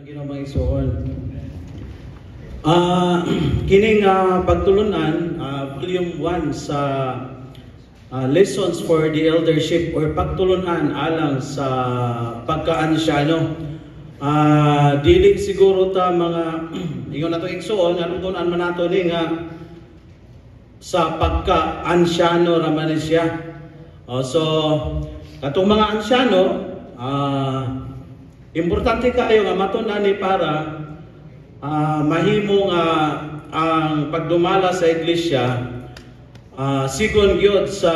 Ginamay suon. Kining pagtulunan, volume 1 sa lessons for the eldership or pagtulunan alang sa pagka-ansyano. Dili siguro ta mga ingon nato igsuon anong tunan man nato ni nga sa pagka-ansyano ra man siya. So katong mga ansyano, importante kayo nga matun-an ni para mahimo nga ang pagdumala sa iglesia sigon gyud sa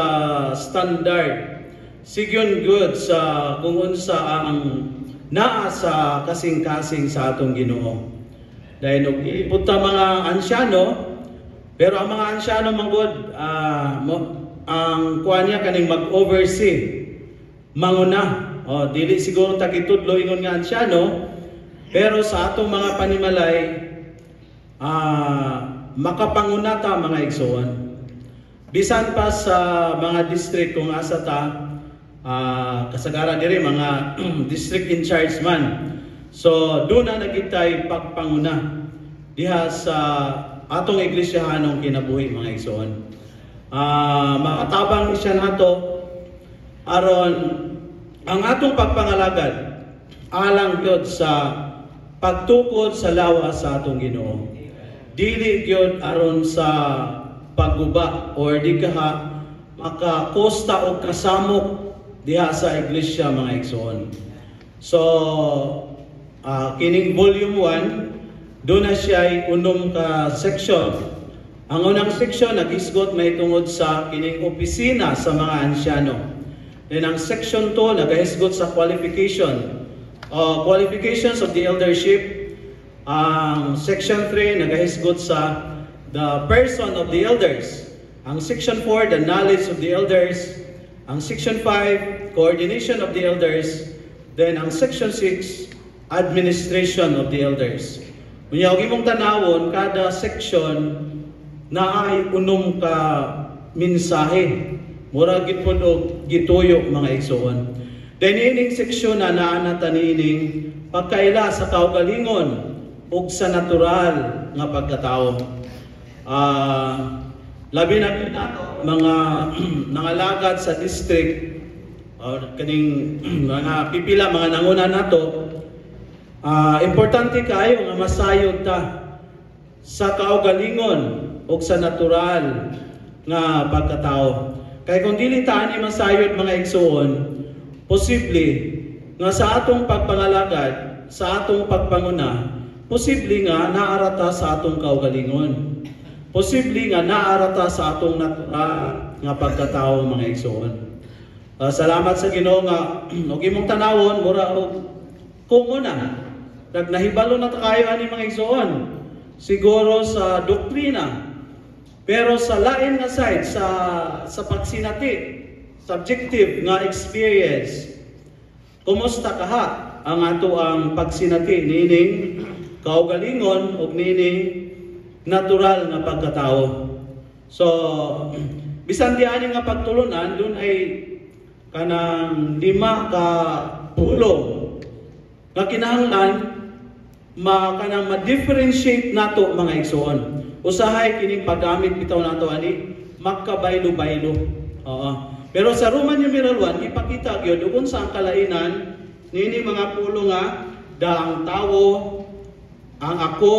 standard, sigon gyud sa kung unsa ang naa sa kasing-kasing sa atong Ginoo. Dahil iputa mga ansyano, pero ang mga ansyano manggod ang kuha niya kaning mag-oversee, manguna. Dili siguro takitudlo ingon nga ansyano, pero sa atong mga panimalay, makapangunata mga igsoon. Bisan pa sa mga district kung asa ta, kasagaran diri mga district in charge man. So doon na nagitay pagpanguna diha sa atong iglesyahanong kinabuhi mga igsoon. Makatabang siya nato aron ang atong pagpangalagad alang gyud sa pagtukod sa lawas sa atong Ginoo. Dili gyud aron sa pagguba or di kaha makakosta o kasamok diha sa iglesia mga igsoon. So kining volume 1 doon na siya unom ka section. Ang unang section nag-isgot may tungod sa kining opisina sa mga ansyano. Then ang section 2 nag-isgot sa qualifications of the eldership. Ang section 3 nag-isgot sa the person of the elders. Ang section 4 the knowledge of the elders. Ang section 5 coordination of the elders. Then ang section 6 administration of the elders. Unya og imong tanawon kada section na ay unom ka mensahe. Mura gid pod og gituyo mga igsoon. Then ining seksyon na naanata niining pagkaila sa kaugalingon ug sa natural nga pagkatao. Labi na nato mga nangalagad sa district or kaning mga pipila mga nanguna nato, importante kayo nga masayod ta sa kaugalingon ug sa natural nga pagkatao. Kaya kung dili ta ani masayod mga igsoon, posible nga sa atong pagpangalagad, sa atong pagpanguna, posible nga naarata sa atong kaugalingon. Posible nga naarata sa atong natural nga pagkatao mga igsoon. Salamat sa Ginoo nga og imong tanawon mura og kumuna. Nagnahibalo na ta kayo ani mga igsoon. Siguro sa doktrina. Pero sa lain nga side sa pagsinati, subjective nga experience. Kumusta kaha ang ato ang pagsinati nining kaugalingon ug nining natural nga pagkatao. So bisan di ani nga pagtulunan dun ay kanang 5 ka pulong nga kinahanglan kanang ma-differentiate nato mga igsoon. Usahay kining paggamit bitaw nato ani magkabaylo-baylo. Pero sa Roman numeral 1 ipakita gyud ug unsa ang kalainan nini mga pulo nga daang tawo, ang ako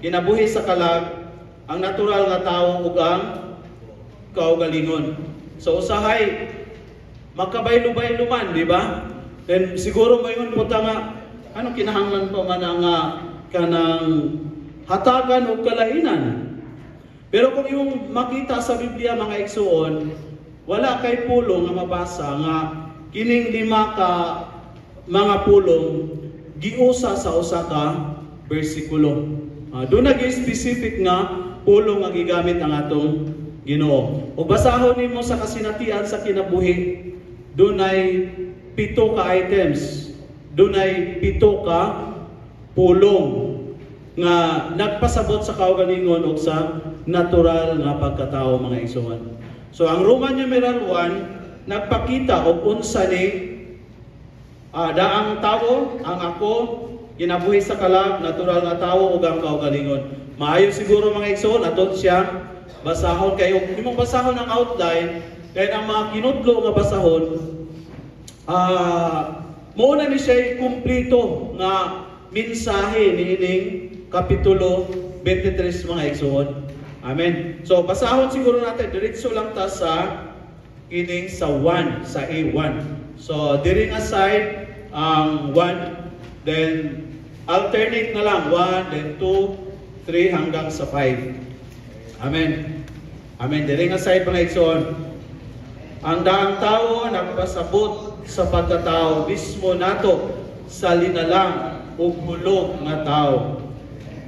kinabuhi sa kalag, ang natural nga tawo ug ang kaugalingon. So usahay magkabaylo-baylo man, di ba? Then siguro mo ingon puta nga ano kinahanglan pa man ang kanang hatagan o kalainan. Pero kung yung makita sa Biblia mga igsoon, wala kay pulong nga mabasa nga kining 5 ka mga pulong giusa sa usa ka bersikulo. Doon nag-specific nga pulong nga gigamit ang atong Ginoo. O basahon nimo sa kasinatian sa kinabuhi, doon ay 7 ka items. Doon ay 7 ka pulong nga nagpasabot sa kaugalingon o sa natural nga pagkatao mga igsoon. So ang Roman numeral 1 nagpakita og unsa ni daang tawo, ang ako, kinabuhi sa kalag, natural nga tawo ug ang kaugalingon. Maayo siguro mga igsoon aton siya basahon kayo. Imong basahon ang outline kay ang mga kinudlo nga basahon muna ni siya kumpleto nga mensahe niining kapitulo 23 mga igsoon. Amen. So basahon siguro natin diretso lang ta sa kining sa 1 sa A1. So diri nga side ang 1, then alternate na lang 1, then 2, 3 hanggang sa 5. Amen. Amen. Diri nga side mga igsoon. Ang daang tao nagpasabot sa pagkatao mismo nato sa linalang ug hulog nga tao.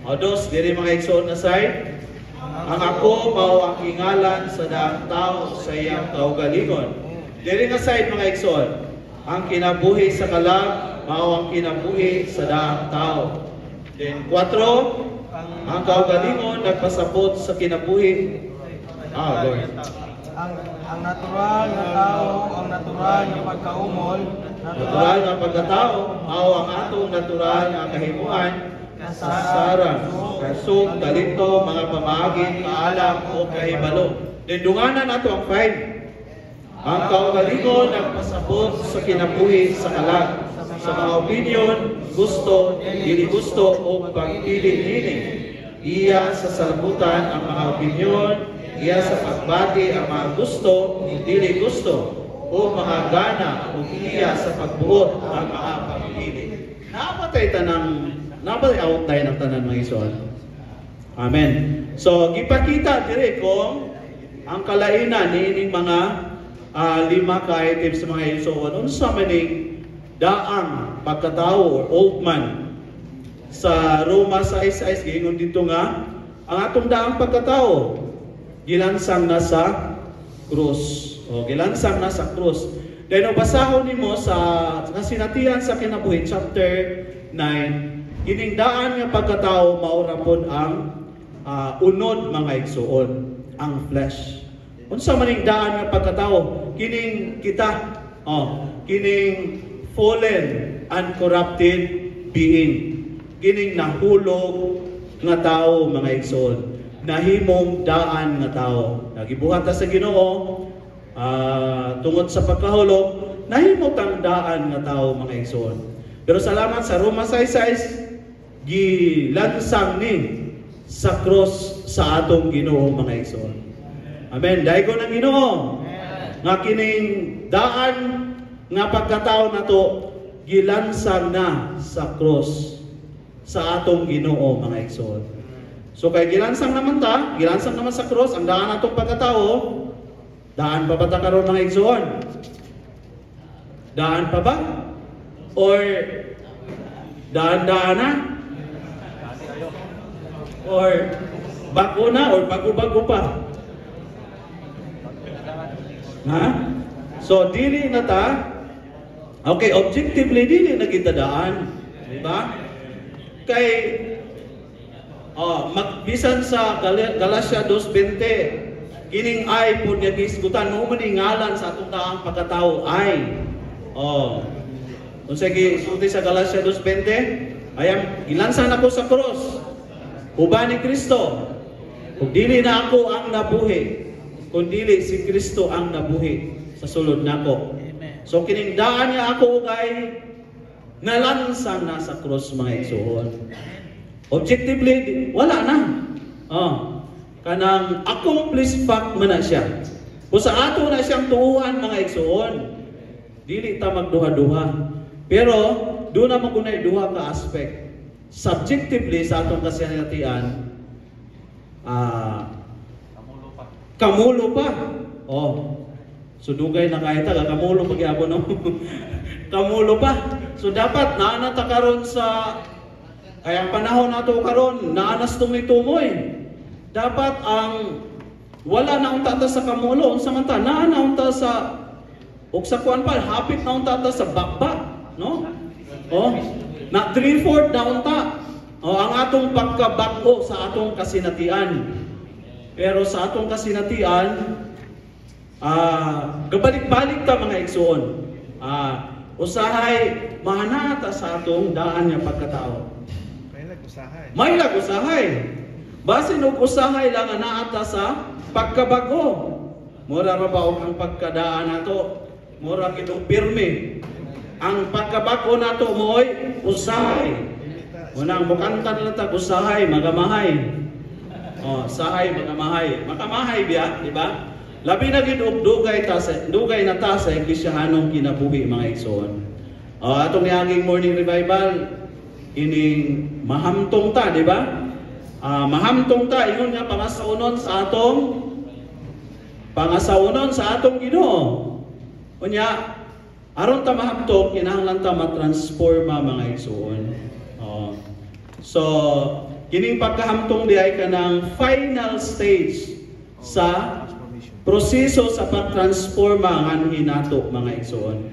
Odos diri mga igsoon na side. Ang ako mao ang kingalan sa daang tao sa iyang kaugalingon. Diri nga side mga igsoon. Ang kinabuhi sa kalag mao ang kinabuhi sa daang tao. Then 4, ang kaugalingon nagpasabot sa kinabuhi. Lord. Ang natural na tao, ang natural na pagkaumol, natural na pagkatao, mao ang atong natural na kahimuan, kasaran, kasug, talento, mga pamagin, kaalam o kahibalo. Dendunganan nato ang 5. Ang kaugalingon nagpasabot sa kinabuhi sa kalag, sa mga opinion, gusto, dili gusto o pagpili-pili. Iya sa salabutan ang mga opinion, iya sa pagbati ang mga gusto, dili gusto, o mga gana, o iya sa pagbuot ang mga pagpili. Napatay outline ng tanan mga igsoon. Amen. So, gipakita dire kung ang kalainan niining mga 5 ka items sa mga igsoon. Unsa maning daang pagkatao or old man sa Roma 6:6 giingon dito nga ang atong daang pagkatao gilansang na sa krus. O gilansang na sa krus. Then basahon nimo sa kasinatian sa kinabuhi chapter 9, kining daan nga pagkatao mao ra pod ang unod mga igsoon, ang flesh. Unsa maning daan nga pagkatao? Kining kita, kining fallen, uncorrupted being. Kining nahulog nga tao mga igsoon. Nahimong daan nga tao. Nagibuhat ta sa Ginoo tungod sa pagkahulog, nahimot ang daan nga tao mga igsoon. Pero salamat sa Roma 6:6 gilansang ni sa cross sa atong Ginoo mga igsoon. Amen. Daigo ng Ginoo nga kining daan nga pagkatao nato gilansang na sa cross sa atong Ginoo mga igsoon. So kay gilansang naman sa cross ang daan atong pagkatao. Daan pa ba ta karon mga igsoon? Daan pa ba? Or daan-daan na? Or bago na? Or bago-bago pa? Ha? So dili na ta. Okay, objectively dili na kita daan, di ba? Kay magbisan sa Galatia 2:20, kining ay pud nga gisgutan mo man ngalan sa atong daang pagkatao ay. Unsa gisulti sa Galatia 2:20? Ayam gilansan ako sa cross. Uban ni Kristo. Ug dili na ako ang nabuhi, kundi si Kristo ang nabuhi sa sulod nako. So kining daan niya ako kay nalansan na sa cross mga igsoon. Objectively, wala na. Kanang accomplished fact man na siya. Kung sa ato na siyang tuuhan mga igsoon, dili ta magduha-duha. Pero doon na magunay duha ka aspect. Subjectively sa atong kasinatian, kamulo pa. So dugay na kahit kamulo pagyapon no. Kamulo pa. So dapat naana ta karon sa kaya panahon nato karon naanas tumoy-tumoy. Dapat ang wala na unta ta sa kamulo, unsa man ta naana unta sa ug sa kuan pa hapit na unta ta sa bakbak, no? Na 3/4 na unta. Ang atong pagkabako sa atong kasinatian. Pero sa atong kasinatian, gabalik-balik ta mga igsoon. usahay mahanata sa atong daan nga pagkatao. May usahay. Basin og usahay lang nga naata sa pagkabago. Mura ra ba og ang pagkadaan nato? Mura gid og pirmi. Ang pagkabago nato mo'y usahay. Unang mukantan lang tag usahay, magamahay. Sahay, magamahay. Makamahay biya, di ba? Labi na gid og dugay na ta sa iglesiyahanong kinabuhi mga igsoon. Atong niaging morning revival ining mahamtong ta, di ba? Mahamtong ta ingon nga pangasaunon sa atong Ginoo. Unya aron ta mahamtong kinahanglan ta matransforma mga igsoon. So, kining pagkahamtong di ay kanang final stage sa proseso sa pagtransforma ang anhin nato mga igsoon.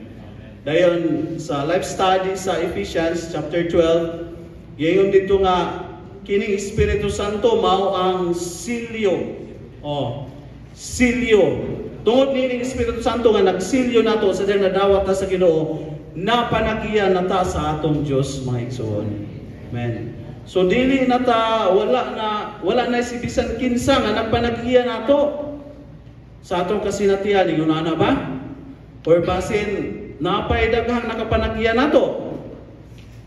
Dayon sa life study sa Ephesians chapter 12, gayon dito nga kining Espiritu Santo mao ang silyo. Silyo. Tungod nining Espiritu Santo nga nagsilyo nato sa diyang nadawat na sa Ginoo, napanagiyan na ta sa atong Dios mga igsoon. Amen. So dili na ta wala na si bisan kinsa nga nagpanagiyan nato sa atong kasinatian ingon ana ba? Or basin napay daghang nakapanagiyan nato.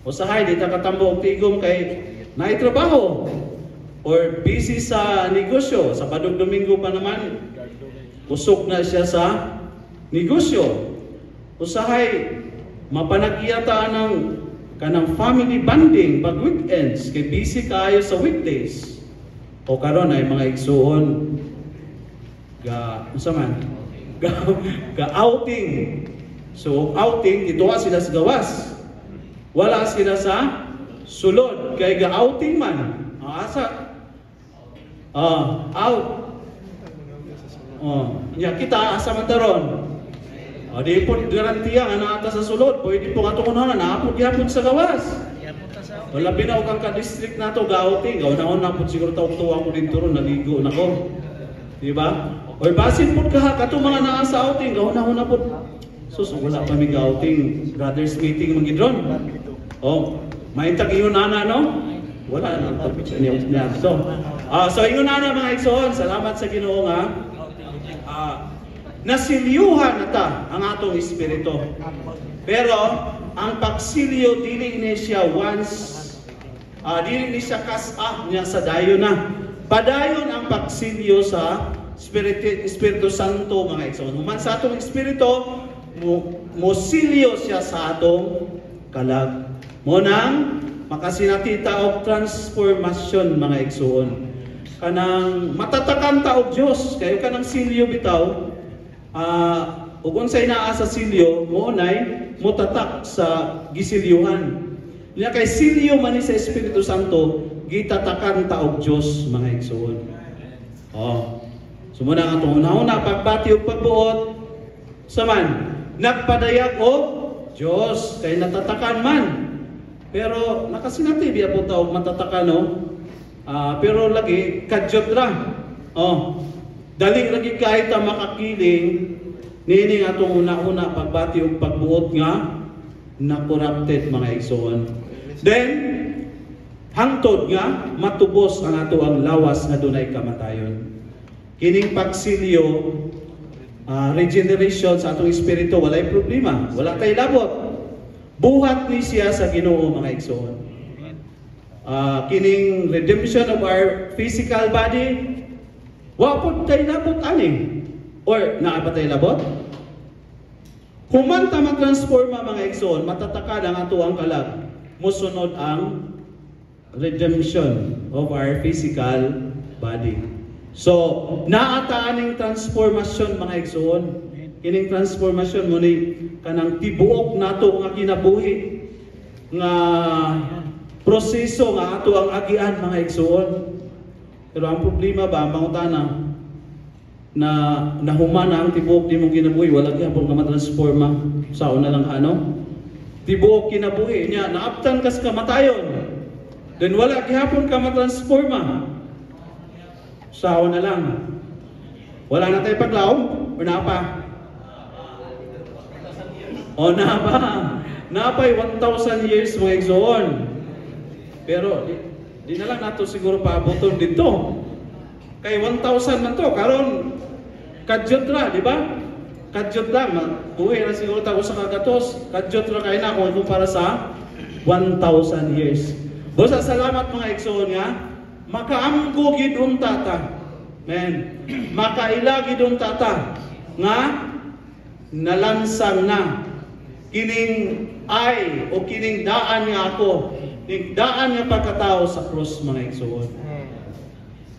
Usahay di ta katambo og tigom kay naay trabaho or busy sa negosyo, sa Sabado Domingo pa naman usok na siya sa negosyo. Usahay mapanagiyata ng kanang family bonding pag weekends kay busy kaayo sa weekdays. O karon ay mga igsuon ga outing. So outing dito sila sa gawas. Wala sila sa sulod kay ga outing man. Out. Kita asa man daron. Di po garantiya nga naata sa sulod. Pwede po nga ito kunahan, naapod yapod sa gawas. Wala binaw kang ka-district na ito, ga-outing. Gaw na po siguro tawag-tuwa ko din ron, naligo na ko. Diba? O basin po ka, kato mga naa sa outing, gaw na po. Sus, wala kami ga-outing. Brothers meeting magidron. Maintag ingon na no? Wala na ito. So, ingon na mga igsoon, salamat sa Ginoo nga. Nasilyuhan na ta ang atong espiritu. Pero ang pagsilyo dili ni siya dili ni siya niya sa dayon na. Padayon ang pagsilyo sa Espiritu Santo mga igsoon. Human sa atong espiritu mo silyo siya sa atong kalag. Mo nang makasinatita og transformasyon mga igsoon. Kanang matatakan ta og Dios kayo kanang silyo bitaw. Ug unsay naa sa silyo mo nay motatak sa gisilyuhan. Nya kay silyo man ni sa Espiritu Santo gitatakan ta og Dios mga igsoon. Sumuna nga itong una-una pagbati og pagbuot saman nagpadayag og Dios kay natatakan man. Pero nakasinati biya po ta og matatakan no. Pero lagi kadyot ra. Dali lagi kahit ta makakiling nining atong una-una pagbati og pagbuot nga na corrupted mga igsoon. Then hangtod nga matubos ang ato ang lawas nga dunay kamatayon. Kining pagsilyo regeneration sa atong espiritu walay problema, wala tay labot. Buhat ni siya sa Ginoo mga igsoon. Kining redemption of our physical body wapod tayo labot ani. Or naapa tayo labot? Human ta matransforma mga igsoon, matatakad ang ato ang kalag. Musunod ang redemption of our physical body. So, naataaning transformasyon mga igsoon. Kining transformasyon mo ni kanang tibuok nato nga kinabuhi nga proseso nga ato ang agian mga igsoon. Pero ang problema ba, ang pangutana, na nahumana ang tibuok di mong kinabuhi, wala gyapon nga matransforma. Sao na lang ano? Tibuok kinabuhi niya, naaptan kas kamatayon. Then wala gyapon ka matransforma. Sao na lang? Wala na tayo paglaom? O na pa? O na ba? Napay 1,000 years mga igsoon. Pero di na lang nato siguro paaboton dito. Kay 1,000 na to, karon kadyot ra, di ba? Kadyot lang, buhay na siguro tayo sa kagatos. Kadyot ra kayo na kung para sa 1,000 years. Bosa, salamat mga igsoon nga. Makaamgo gidong tata. Men, makaila gidong tata. Nga, nalansang na. Kining ay o kining daan nga ako. Kining daan nga pagkatao sa cross mga igsoon.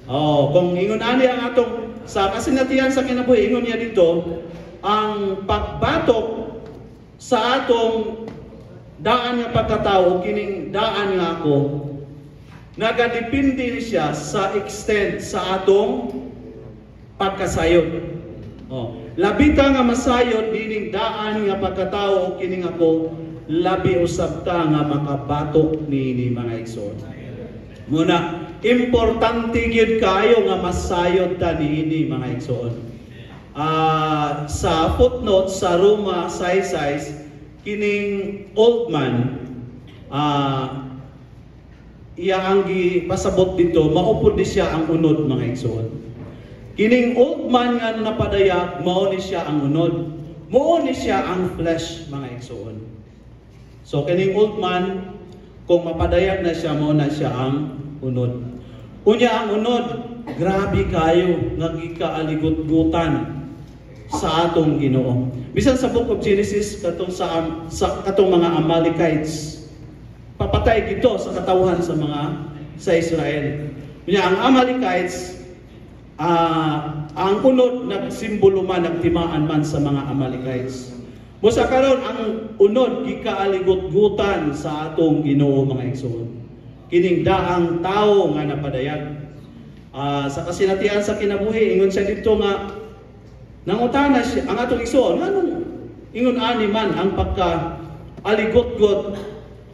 Oh, kung ingon ani ang atong sa kasinatian sa kinabuhi, ingon niya dito, ang pagbatok sa atong daan nga pagkatao, kining daan nga ako, nagadepende siya sa extent sa atong pagkasayod. Oh, labita nga masayod dining daan nga pagkatao kining ako, labi usab ta nga makabatok ni mga igsoon. Muna, importante gyud kayo nga masayod ta niini mga igsoon. Sa footnote sa Roma 6:6, kining old man, iya ang gipasabot dito, maupod di siya ang unod mga igsoon. Kining old man nga napadayag, mao ni siya ang unod. Mao ni siya ang flesh mga igsoon. So kining old man, kung mapadayag na siya, mao na siya ang unod. Unya ang unod, grabe kayo nga gikaaligot-gutan sa atong Ginoo. Bisan sa Book of Genesis katong sa katong mga Amalekites, papatay dito sa katawhan sa Israel. Unya ang Amalekites, ang unod nagsimbolo man, nagtimaan man sa mga Amalekites. Busa karon ang unod gikaaligot-gutan sa atong Ginoo mga igsoon. Kining daang tao nga napadayag. Sa kasinatian sa kinabuhi, ingon siya dito nga nangutana siya ang atong igsoon, nganong ingon ani man ang pagka aligot-got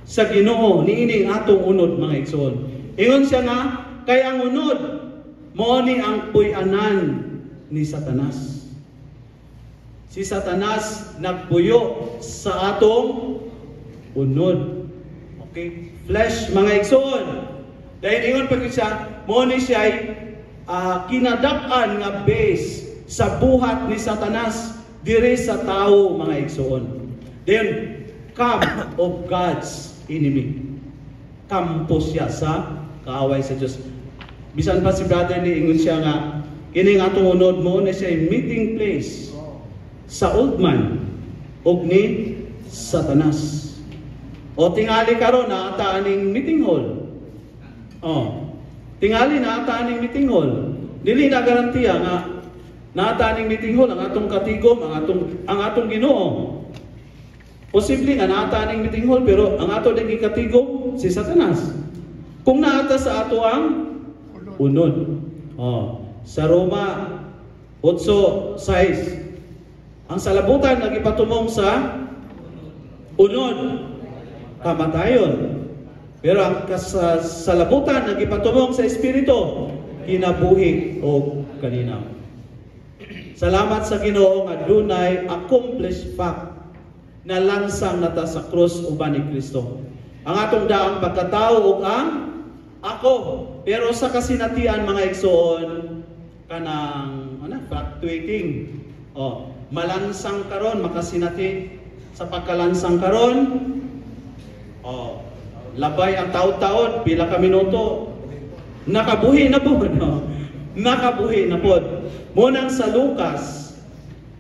sa Ginoo niining atong unod mga igsoon. Ingon siya nga kay ang unod mao ni ang puy-anan ni Satanas. Si Satanas nagpuyo sa atong unod. Okay? Flesh, mga igsoon. Dahil ingon pa siya, mao ni siya kinadak-an nga base sa buhat ni Satanas diri sa tao mga igsoon. Then, camp of God's enemy. Kampo siya sa kaaway sa Diyos. Bisan pa si brother ni ingon siya nga, kining atong unod mo na siya meeting place sa old man ug ni Satanas. O tingali karon na ata aning meeting hall. Tingali na ata aning meeting hall. Dili na garantiya nga na ata aning meeting hall ang atong katigom, ang atong Ginoo. Posible nga na ata aning meeting hall pero ang ato ding katigom si Satanas. Kung naata sa ato ang unod. Sa Roma 8:6, ang salabutan nagipatumong sa unod, kamatayon. Pero ang salabutan nagipatumong sa Espiritu, kinabuhi o kalinaw. Salamat sa Ginoo nga dunay accomplished fact na lansang nata sa krus uban ni Kristo. Ang atong daang pagkatao ug ang ako. Pero sa kasinatian mga igsoon, kanang fluctuating. Malansang karon, makasinati sa pagkalansang karon. Labay ang taon-taon, pila ka minuto. Nakabuhi na po. Nakabuhi na po. Munang sa Lucas,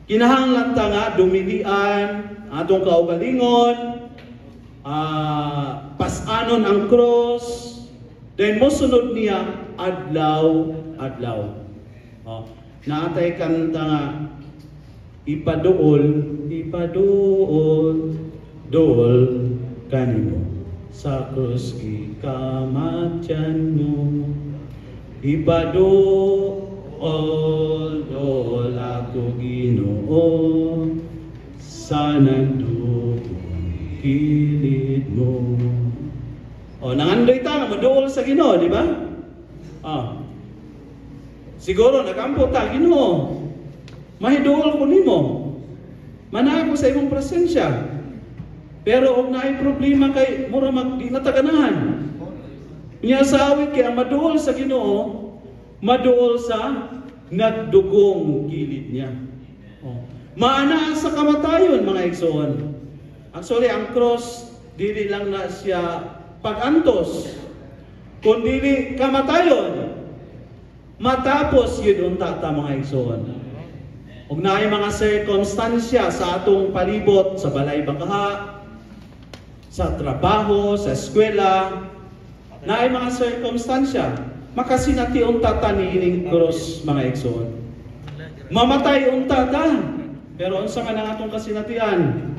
kinahanglan ta nga dumilian atong kaugalingon, pasanon ang cross. Then mosunod niya adlaw. Naatay kanta nga ipaduol dool kanimo sa krus ikamatyan mo. Ipaduol dool ako Ginoo sa nandugong kilid mo. Nangandoy ta nga maduol sa Ginoo, di ba? Siguro nagampo ta Ginoo. Mahiduol ko nimo. Mana ako sa imong presensya. Pero og naay problema kay mura di nataganahan. Nya sa awit kay ang maduol sa Ginoo, maduol sa nagdugong kilid niya. Maana sa kamatayon mga igsoon. Actually ang cross dili lang na siya pagantos, kundi kamatayon. Matapos yun unta ta mga igsoon. Ug naay mga circumstansya sa atong palibot, sa balay bakaha, sa trabaho, sa eskwela, naay mga circumstansya, makasinati unta ta niining cross mga igsoon. Mamatay unta ta, pero unsa man ang atong kasinatian?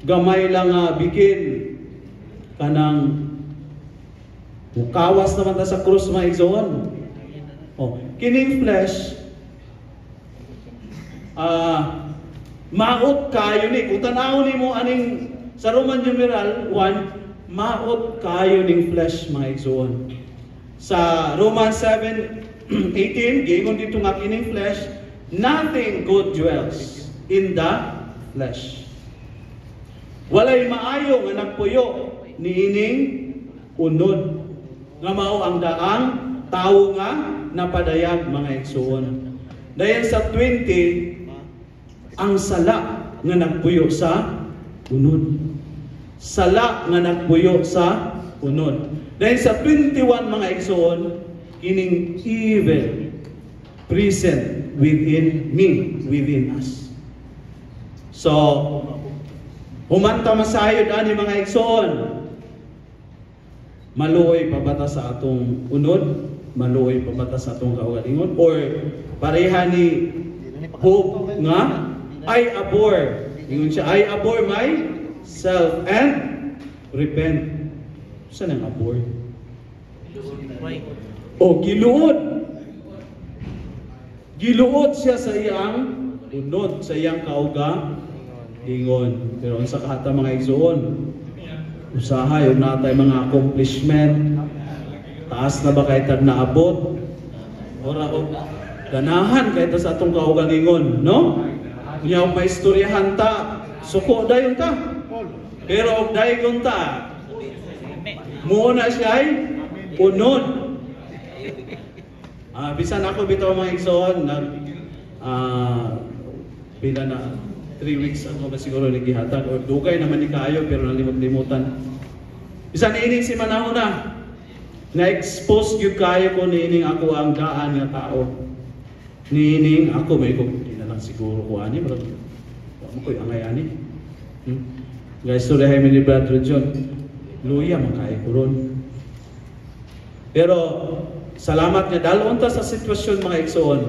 Gamay lang bigin kanang mukawas naman ta sa cross mga igsoon. Kining flesh maot kayo ni kung tanaw nimo aning sa Roman numeral 1, maot kayo ning flesh mga igsoon. Sa Romans 7:18 giingon dito nga kining flesh, nothing good dwells in the flesh. Walay maayo nga nagpuyo niining unod nga mao ang daang tawo nga napadayag mga igsoon. Dayon sa 20, ang sala nga nagpuyo sa unod. Sala nga nagpuyo sa unod. Dayon sa 21 mga igsoon, kining evil present within me, within us. So, humanta masayod ani mga igsoon. Maluoy pa bata sa atong unod? Maluoy pa bata sa atong kaugalingon? Or pareha ni hope nga I abhor. Ingon siya, I abhor myself and repent. Saan ang abhor? O giluod. Giluod siya sa iyang unod, sa iyang kaugalingon. Pero unsa kahata mga igsoon? Usahay og natay mga accomplishment. Taas na ba kay tag naabot? Ora og ganahan kay ta sa atong kaugalingon, no? Nya og maistoryahan ta, suko dayon ta. Pero og dayon ta, muna siya ay unod. Bisan ako bitaw mga igsoon nag pila na 3 weeks ako ba siguro nagihatag o dugay naman ni kayo pero nalimot-limutan. Bisan ini si manahon na-expose gyud kayo ko niining ako ang daan nga tao. Niining ako may ko di na lang siguro ko ani pero mo koy angay ani. Guys, so lehay ni Brother John. Luya man kay kuron. Pero salamat nga dalon ta sa sitwasyon mga igsoon.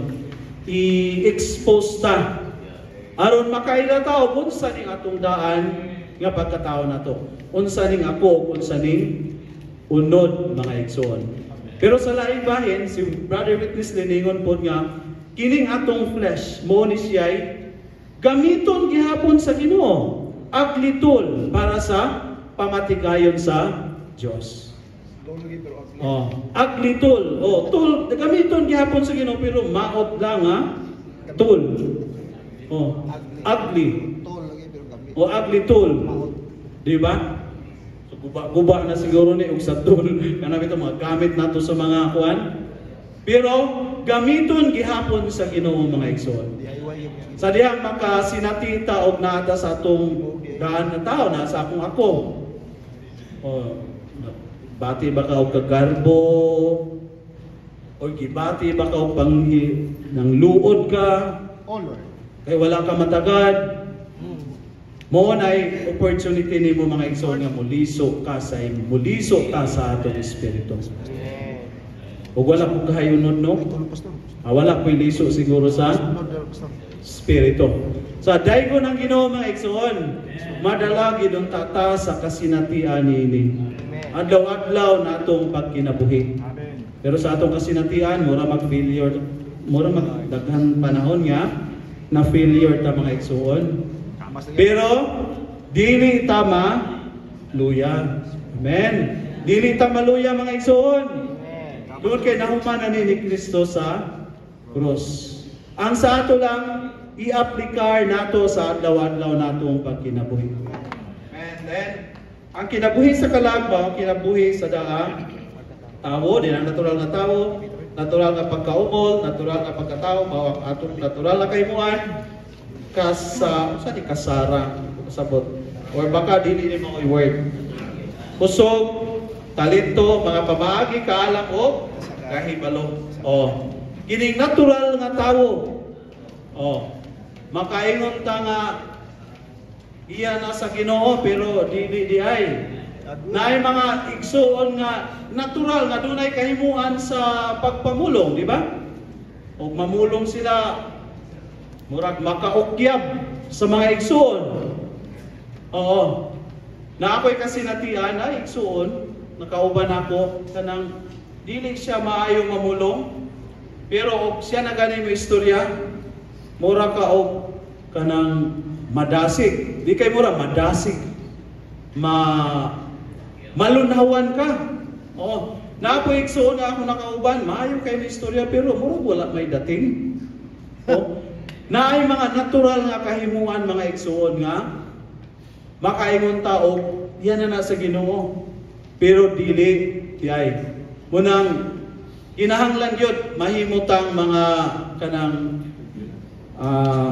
I-expose ta aron makaila tao unsa ning atong daan nga pagkatao nato. Unsa ning ako, unsa ning unod mga igsoon. Pero sa laing bahin si Brother Witness liningon pod nga kining atong flesh mo ni siya'y gamiton gihapon sa Ginoo, aglitol para sa pamatigayon sa Dios. Aglitol. Tul gamiton gihapon sa Ginoo pero maot lang tul. Ugly. Ugly tool. Di ba? So, guba na siguro ni og sa tool. Kana bitaw mga gamit nato sa mga kuan. Pero gamiton gihapon sa Ginoo mga igsoon. Sa dihang makasinatita og naata sa atong daan na tao na sa akong ako. Bati ba ka og kagarbo? O gibati ba ka og panghi nang luod ka? Kay wala ka matagad. Mo nay opportunity nimo mga igsoon nga muliso ka sa atong espiritu. Ug wala ko kahayunon no. Wala ko liso siguro sa espiritu. Sa daygon ang Ginoo mga igsoon, madala gid ang tata sa kasinatian niini. Adlaw-adlaw natong pagkinabuhi. Pero sa atong kasinatian mura mag-failure, mura magdaghan panahon nga na failure ta mga igsoon. Pero dili tama luya. Amen. Dili ta maluya mga igsoon. Doon kay nahuman na ni Kristo sa cross. Ang sa ato lang i-applikar nato sa adlaw-adlaw natong pagkinabuhi. And ang kinabuhi sa kalagba, kinabuhi sa daang tao, din ang natural na tao, natural nga pagkaumol, natural nga pagkatao, mao ang atong natural na kahimuan, kasara, kasabot, or baka dili ni mga word. Kusog, talento, mga pamaagi, kaalam o kahibalo. Oh, kining natural nga tao. Oh, makaingon ta nga iya na sa Ginoo pero di ay. Naay mga igsuon nga natural nga dunay kahimuan sa pagpamulong, di ba? O mamulong sila murag makaukyab sa mga igsuon. Oo. Na ako'y kasi natian ay igsuon, nakauban ako kanang dili siya maayong mamulong. Pero og siya na gani mo istorya, mura ka og kanang madasig. Di kay mura madasig. Malunhawan ka. Oh, napoy igsuon nga ako nakauban, maayo kay mo istorya pero mura wala may dating. Oh, naay mga natural nga kahimuan mga igsuon nga makaingon tao, yan na nasa Ginoo. Pero dili tiyay. Munang kinahanglan yun, mahimutang mga kanang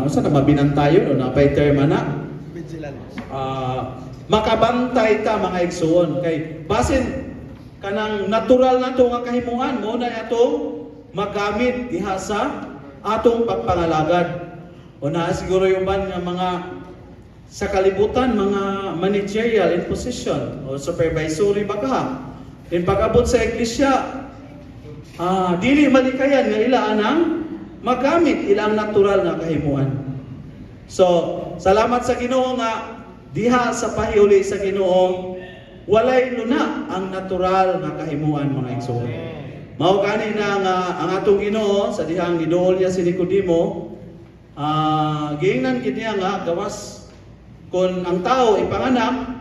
asa na mabinantayo no napay terma na Vigilance. makabantay ta mga igsuon kay basin kanang natural na to nga kahimuan mo na atong magamit diha sa atong pagpangalagad. O na siguro yung ban nga mga sa kalibutan, mga managerial in position o supervisory baka. In pag-abot sa iglesia, dili malikayan nga ilaan ang magamit ilang natural na kahimuan. So, salamat sa Ginoo nga diha sa pahiuli sa Ginoo, walay luna ang natural nga kahimuan mga igsoon. Mao gani na nga ang atong Ginoo sa dihang giduol niya si Nicodemo, giingnan gid niya nga gawas kung ang tao ipanganak,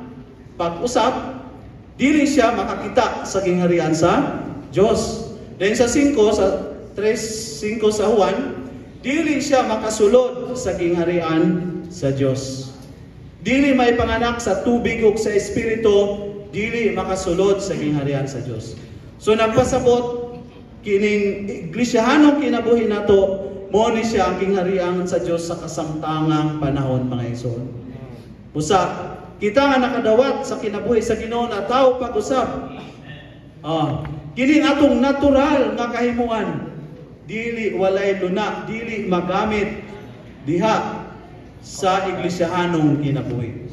pag-usap, dili siya makakita sa gingharian sa Diyos. Dahil sa 5, sa 3:5 sa Juan, dili siya makasulod sa gingharian sa Diyos. Dili may panganak sa tubig ug sa espiritu, dili makasulod sa gingharian sa Diyos. So nagpasabot kining iglesiyanong kinabuhi nato, mo ni siya ang gingharian sa Diyos sa kasamtangang panahon mga igsoon. Usa, kita nga nakadawat sa kinabuhi sa Ginoo na tao pag-usap. Kini atong natural nga kahimuan, dili walay luna, dili magamit diha sa iglesiyanong kinabuhi.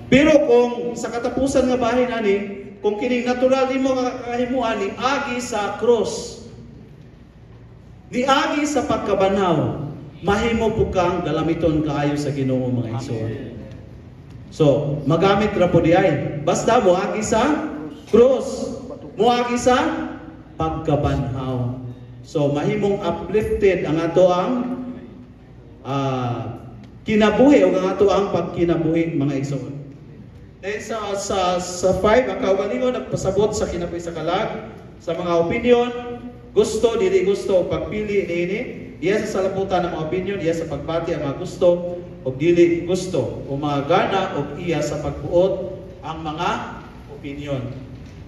Pero kung sa katapusan nga bahin ani, kung kining natural nimo nga kahimuan ni agi sa cross, ni agi sa pagkabanhaw, mahimo po kang galamiton kaayo sa Ginoo mga igsoon. So, magamit ra po di ay. Basta mo agi sa cross, mo agi sa pagkabanhaw. So, mahimong uplifted ang ato ang kinabuhi o ang ato ang pagkinabuhi mga igsoon. Dahil sa 5, ang kaugalingon nagpasabot sa kinabuhi sa kalag, sa mga opinion, gusto, dili gusto, pagpili niini, iya sa salaputan ng mga opinion, iya sa pagbati ang mga gusto, o dili gusto, o mga gana, o iya sa pagbuot ang mga opinion.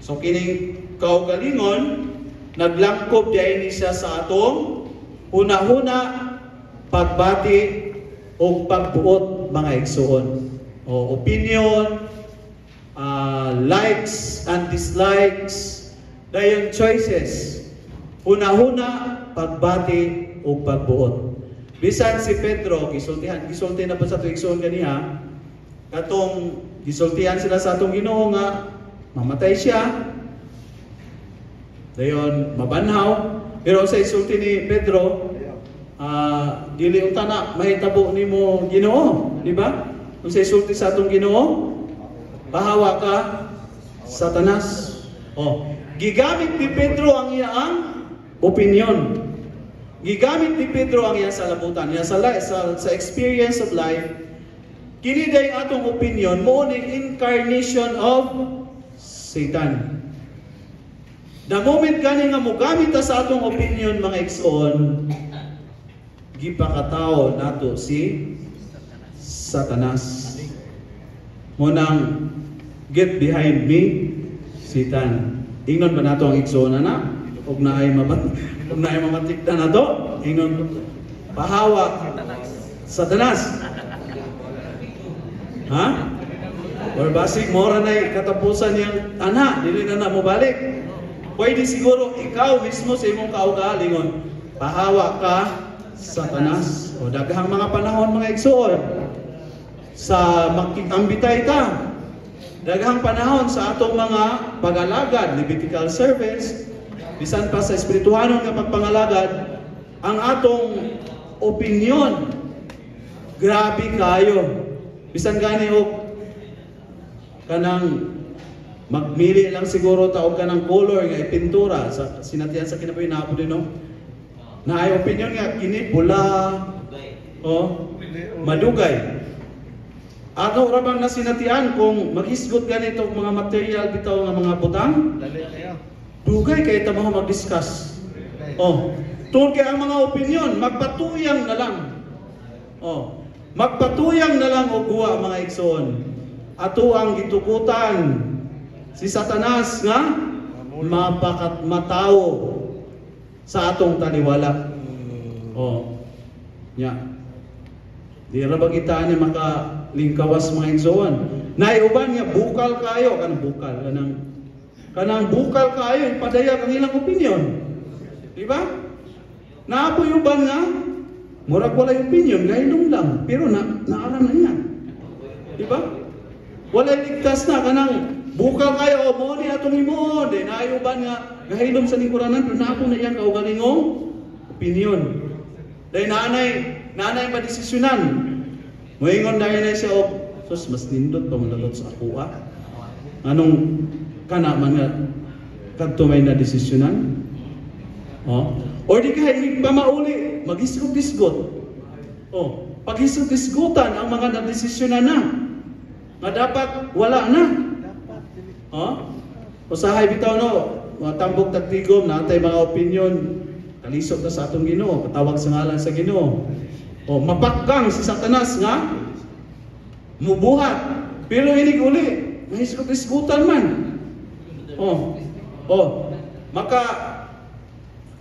So kining kaugalingon, naglangkob diay ni siya sa atong una-una pagbati o pagbuot mga igsoon. O opinion, likes and dislikes, dayon choices. Una-una, pagbati o pagbuot. Bisan si Pedro, gisulti na po sa ito igsoon ganiha, katong gisultihan sila sa atong Ginoo nga, mamatay siya, dayon mabanhaw, pero sa isulti ni Pedro, dili unta na mahitabo nimo Ginoo, di ba? Kung sa isulti sa atong Ginoo, bahawa ka, Satanas. Gigamit ni Pedro ang iyang opinion. Gigamit ni Pedro ang iyang salabutan, sa experience of life. Kini day atong opinion mo ni incarnation of Satan. The moment gani nga mogamit ta sa atong opinion mga igsoon, gipakatao nato si Satanas. Munang get behind me, Satan. Ingnon ba nato ang igsoon na? Ug naay mamatikda na to. Ingnon pahawa Satanas. Ha? Or basig mora na katapusan niyang ana, dili na mo balik. Pwede siguro ikaw mismo sa imong kaugalingon, pahawa ka Satanas. O daghang mga panahon mga igsoon sa makikambitay ka. Daghang panahon sa atong mga pag-alagad, Levitical service, bisan pa sa espirituhanon nga pagpangalagad, ang atong opinion grabe kayo. Bisan gani og kanang magmili lang siguro ta og kanang color nga ipintura sa sinatian sa kinabuhi napo din no. Naay opinion nga kini pula o madugay. Ato ra bang nasinatian kung maghisgot ganito og mga material bitaw nga mga butang? Dugay kay ta mo mag-discuss. Oh, tungod kay ang mga opinion magpatuyang na lang. Oh, magpatuyang na lang og guwa mga igsoon. Ato ang gitukutan si Satanas nga mapakat matao sa atong taliwala. Oh. Nya. Di ra ba kita ni makalingkawas mga igsoon. Naiuban nga bukal kayo kanang bukal kayo ipadayag ang ilang opinion. Di ba? Naapoy uban nga murag walay opinion gaynon lang pero naaram na niya. Di ba? Walay ligtas na kanang bukal kayo mo ni atong imo de naayuban nga gahilom sa lingkuranan pero naako na iyang kaugalingong opinion. Dahil nanay madesisyonan. Moingon dahil na siya og sus mas nindot pa mulagot sa ako ah. Anong kana man nga kadto may na desisyonan? Oh. Or di ka hindi pa mauli maghisgot-hisgot. Oh, paghisgot-hisgotan ang mga nadesisyonan na. Nga dapat wala na. Oh? Usahay bitaw no, mga tambok tagtigom natay mga opinion kalisod na sa atong Ginoo, patawag sa ngalan sa Ginoo. O mapakgang si Satanas nga mubuhat. Pero inig uli, mahisgot-hisgutan man. Maka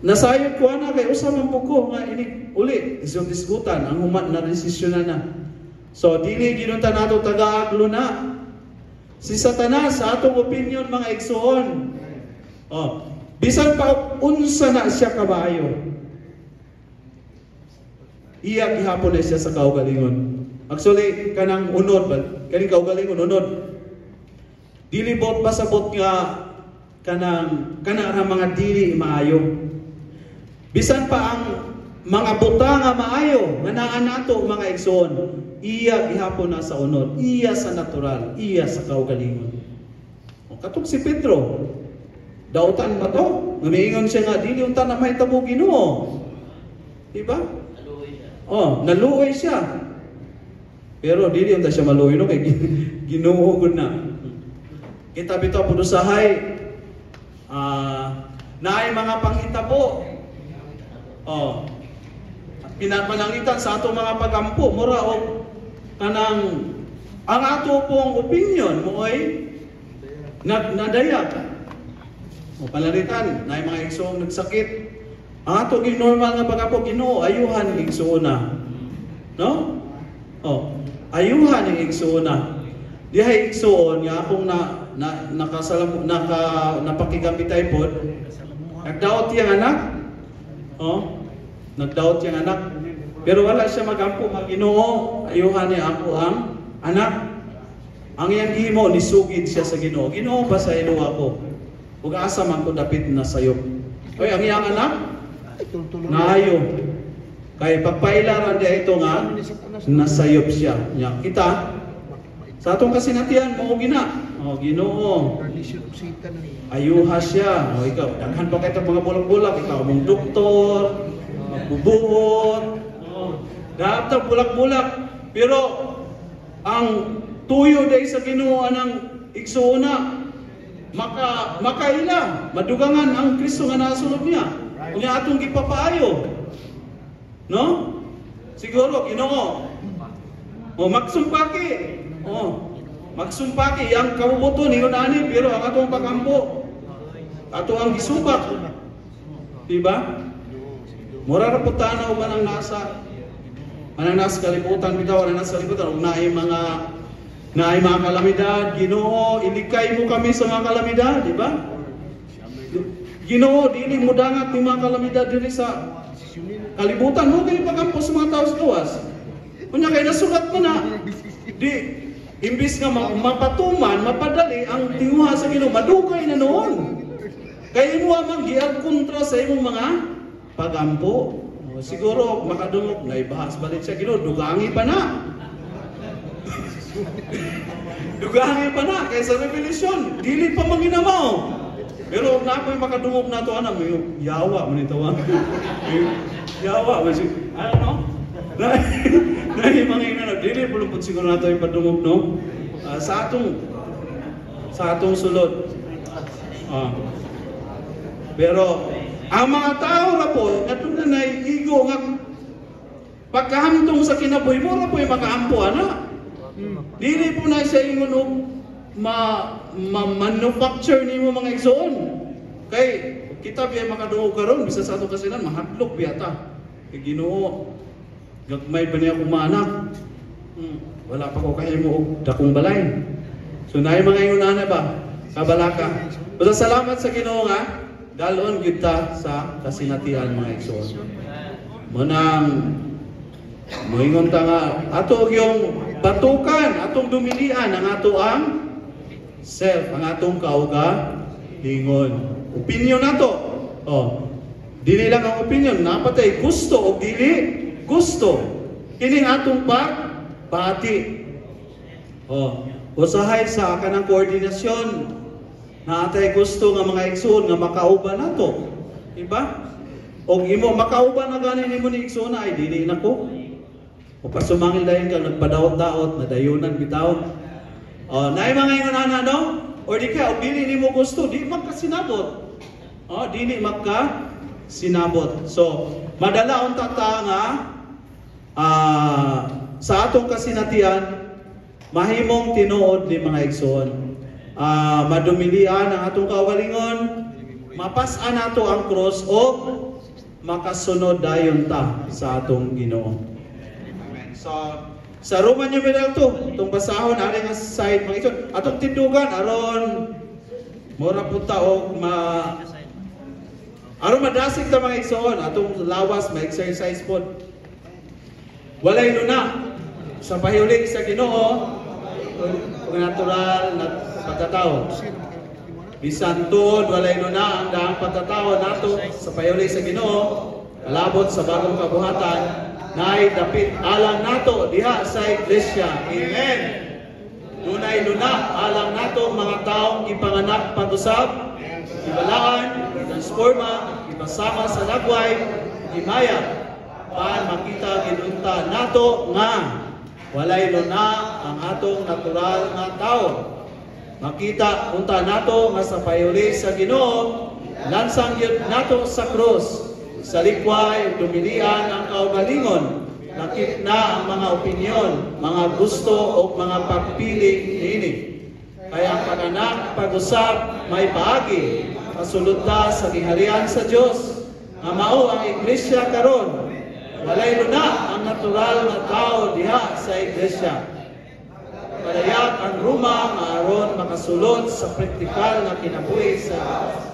nasayod ko na kay usa man ko nga inig uli hisgot-hisgutan ang human na desisyonan na. So dili ginunta nato taga-aglo na. Si Satanas sa atong opinion mga igsoon. Bisan pa unsa na siya kabayo. Iya gihapon na siya sa kaugalingon. Actually kanang unod ba? Kaning kaugalingon unod. Dili bot pasabot nga kanang mga dili maayo. Bisan pa ang mga buta nga maayo nga naa nato mga igsoon. Iya gihapon na sa unod, iya sa natural, iya sa kaugalingon. Katong si Pedro, dautan ba to? Ngamiingon siya nga, dili unta na mahitabo Ginoo. Diba? Naluoy siya. Pero dili unta siya maluoy no kay Ginoo gud na. Kita bitaw pud usahay naay mga panghitabo. Pinapanangitan sa ato mga pagampo mura og kanang ang ato pong opinion mo ay nadayag. Palalitan na mga igsoon nagsakit. Ang ato ging normal nga pagampo Ginoo ayuhan ning igsoon na. No? Ayuhan ning igsoon na. Dihay igsoon nga akong napakigambitay pod. Nagdaot yang anak. Nagdaot yang anak. Pero wala siya magampo Ginoo ayuhan niya ako ang anak. Ang iyang gihimo nisugid siya sa Ginoo. Ginoo ba sa ilo ako? Ug asa man ko dapit na sayop. Oy ang iyang anak naayo. Kay pagpailaran dia ito nga nasayop siya. Nya kita sa atong kasinatian mo gina. Ginoo. Ayuha siya. Ikaw daghan pa kay mga bulak-bulak ikaw mong doktor, magbubuot. Dapat bulak-bulak. Pero ang tuyo day sa Ginoo anang igsoona makaila madugangan ang Kristo nga nasulod niya. Unya atong gipapaayo. No? Siguro Ginoo. Magsumpaki. magsumpaki ang kabubuto ningon ani pero ang atong pagampo ato ang gisubak. Diba? Mura ra pud tanaw ba nang nasa kalibutan bitaw na nasa kalibutan ug naay mga kalamidad. Ginoo, ilikay mo kami sa mga kalamidad, di ba? Ginoo, dili mo dangat ni mga kalamidad diri sa kalibutan mo kay pagampo sa mga tao sa gawas. Unya kay nasulat mo na di imbis nga mapatuman, mapadali ang tinguha sa Ginoo, madugay na noon. Kay imo man giag kontra sa imong mga pagampo. Siguro makadungog na ibahas balik sa Ginoo, dugangi pa na. Dugangi pa na kay sa Revelation, dili pa manginamaw. Pero na ako'y makadungog na to anam, yung yawa man ito. Yawa man si ano? Dahil mga inano, dili bulupot siguro nato yung padungog no. Sa atong sulod. Pero ang mga tao ra po, katong na naiigo nga pagkahamtong sa kinabuhi mo ra po yung makaampo ana. Dili po na siya ingon og manufacture nimo mga igsoon. Kay kita biya makadungog karon bisa sa ato kasinan mahadlok biya ta. Kay Ginoo gagmay pa niya kung maanak. Wala pa ko kahimo og dakong balay. So naay mga ingon ana ba? Kabalaka. Pero salamat sa Ginoo nga dalon kita sa kasinatian mga igsoon. Munang moingon ta nga ato yung batukan, atong dumilian ang ato ang self, ang atong kaugalingon. Opinion nato. Dili lang ang opinion, napatay gusto o dili gusto. Kining atong pagbati. Usahay sa kanang koordinasyon na atay gusto nga mga igsoon nga makauban nato. Diba? Og imo makauban na ganin nimo ni igsoon ay dili nako. O pasumangil dayon kang nagpadaot-daot, nadayunan bitaw. Naay mga ingon no? Or di ka, dili nimo gusto, di magkasinabot. Dili magkasinabot. So, madala unta ta nga sa atong kasinatian, mahimong tinuod ni mga igsoon. Madumilian ang atong kaugalingon, mapas-an nato ang cross o makasunod dayon ta sa atong Ginoo. Sa Roman numeral 2, itong basahon ari nga side mga igsoon, atong tindugan aron mura punta og aron madasig ta mga igsoon, atong lawas ma-exercise pod. Walay luna sa pahiuling sa Ginoo ug natural na pagkatao. Bisan tuod walay luna ang daang pagkatao nato sa pahiuling sa Ginoo, kalabot sa bagong kabuhatan. Nay dapit alang nato diha sa iglesia. Amen. Dunay luna alang nato mga taong ipanganak pag-usab, ibalaan, transforma, ipasama sa lagway, imaya. Paan makita gidunta nato nga walay luna ang atong natural nga tao. Makita unta nato nga sa payuli sa Ginoo, lansang yun nato sa krus. Sa likway, dumilian ang kaugalingon, nakit na ang mga opinyon, mga gusto o mga pagpili nini. Kaya ang pag-anak, pag-usap, may paagi, kasulod ta sa giharian sa Dios, nga mao ang iglesia karon. Walay luna ang natural na tao diha sa iglesia. Padayak ang ruma nga aron makasulod sa praktikal na kinabuhi sa Dios.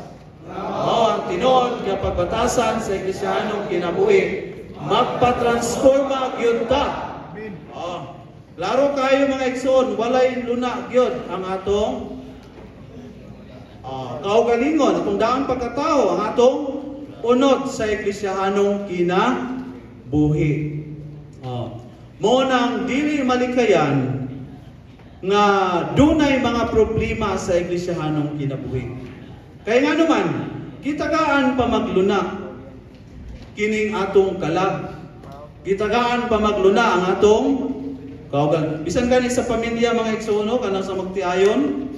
Ang tinuod nga pagbatasan sa iglesiyanong kinabuhi, magpatransforma gyud ta. Laro kayo mga igsoon, walay luna gyud ang atong kaugalingon, atong daang pagkatao, ang atong unod sa iglesiyanong kinabuhi. Mo nang dili malikayan nga dunay mga problema sa iglesiyanong kinabuhi. Kaya nga naman, kitagaan pa magluna kining atong kalag. Kitagaan pa magluna ang atong kaugal. Bisan gani sa pamilya mga igsoon, kanang sa magtiayon,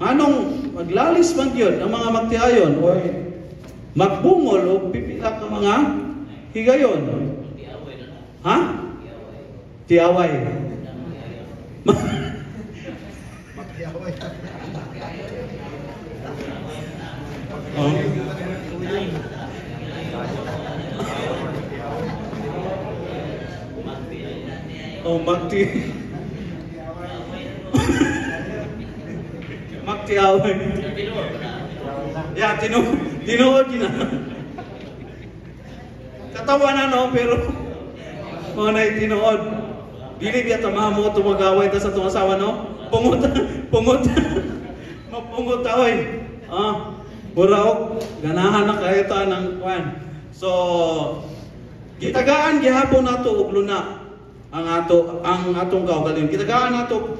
anong maglalis man yun ang mga magtiayon o magbungol o pipilak ng mga higayon. Ha? Tiaway. Oh. Oh, magti. Magtiaway. Yeah, tinuod na. Katawa na no, pero mo na tinuod. Dili biya tamamo tumagaway ta sa tong asawa no. Pungot. Mapungot oy. Buraok ganahan na kayo ta ng kwan. So gitagaan gihapon nato og luna ang atong kaugalingon. Gitagaan nato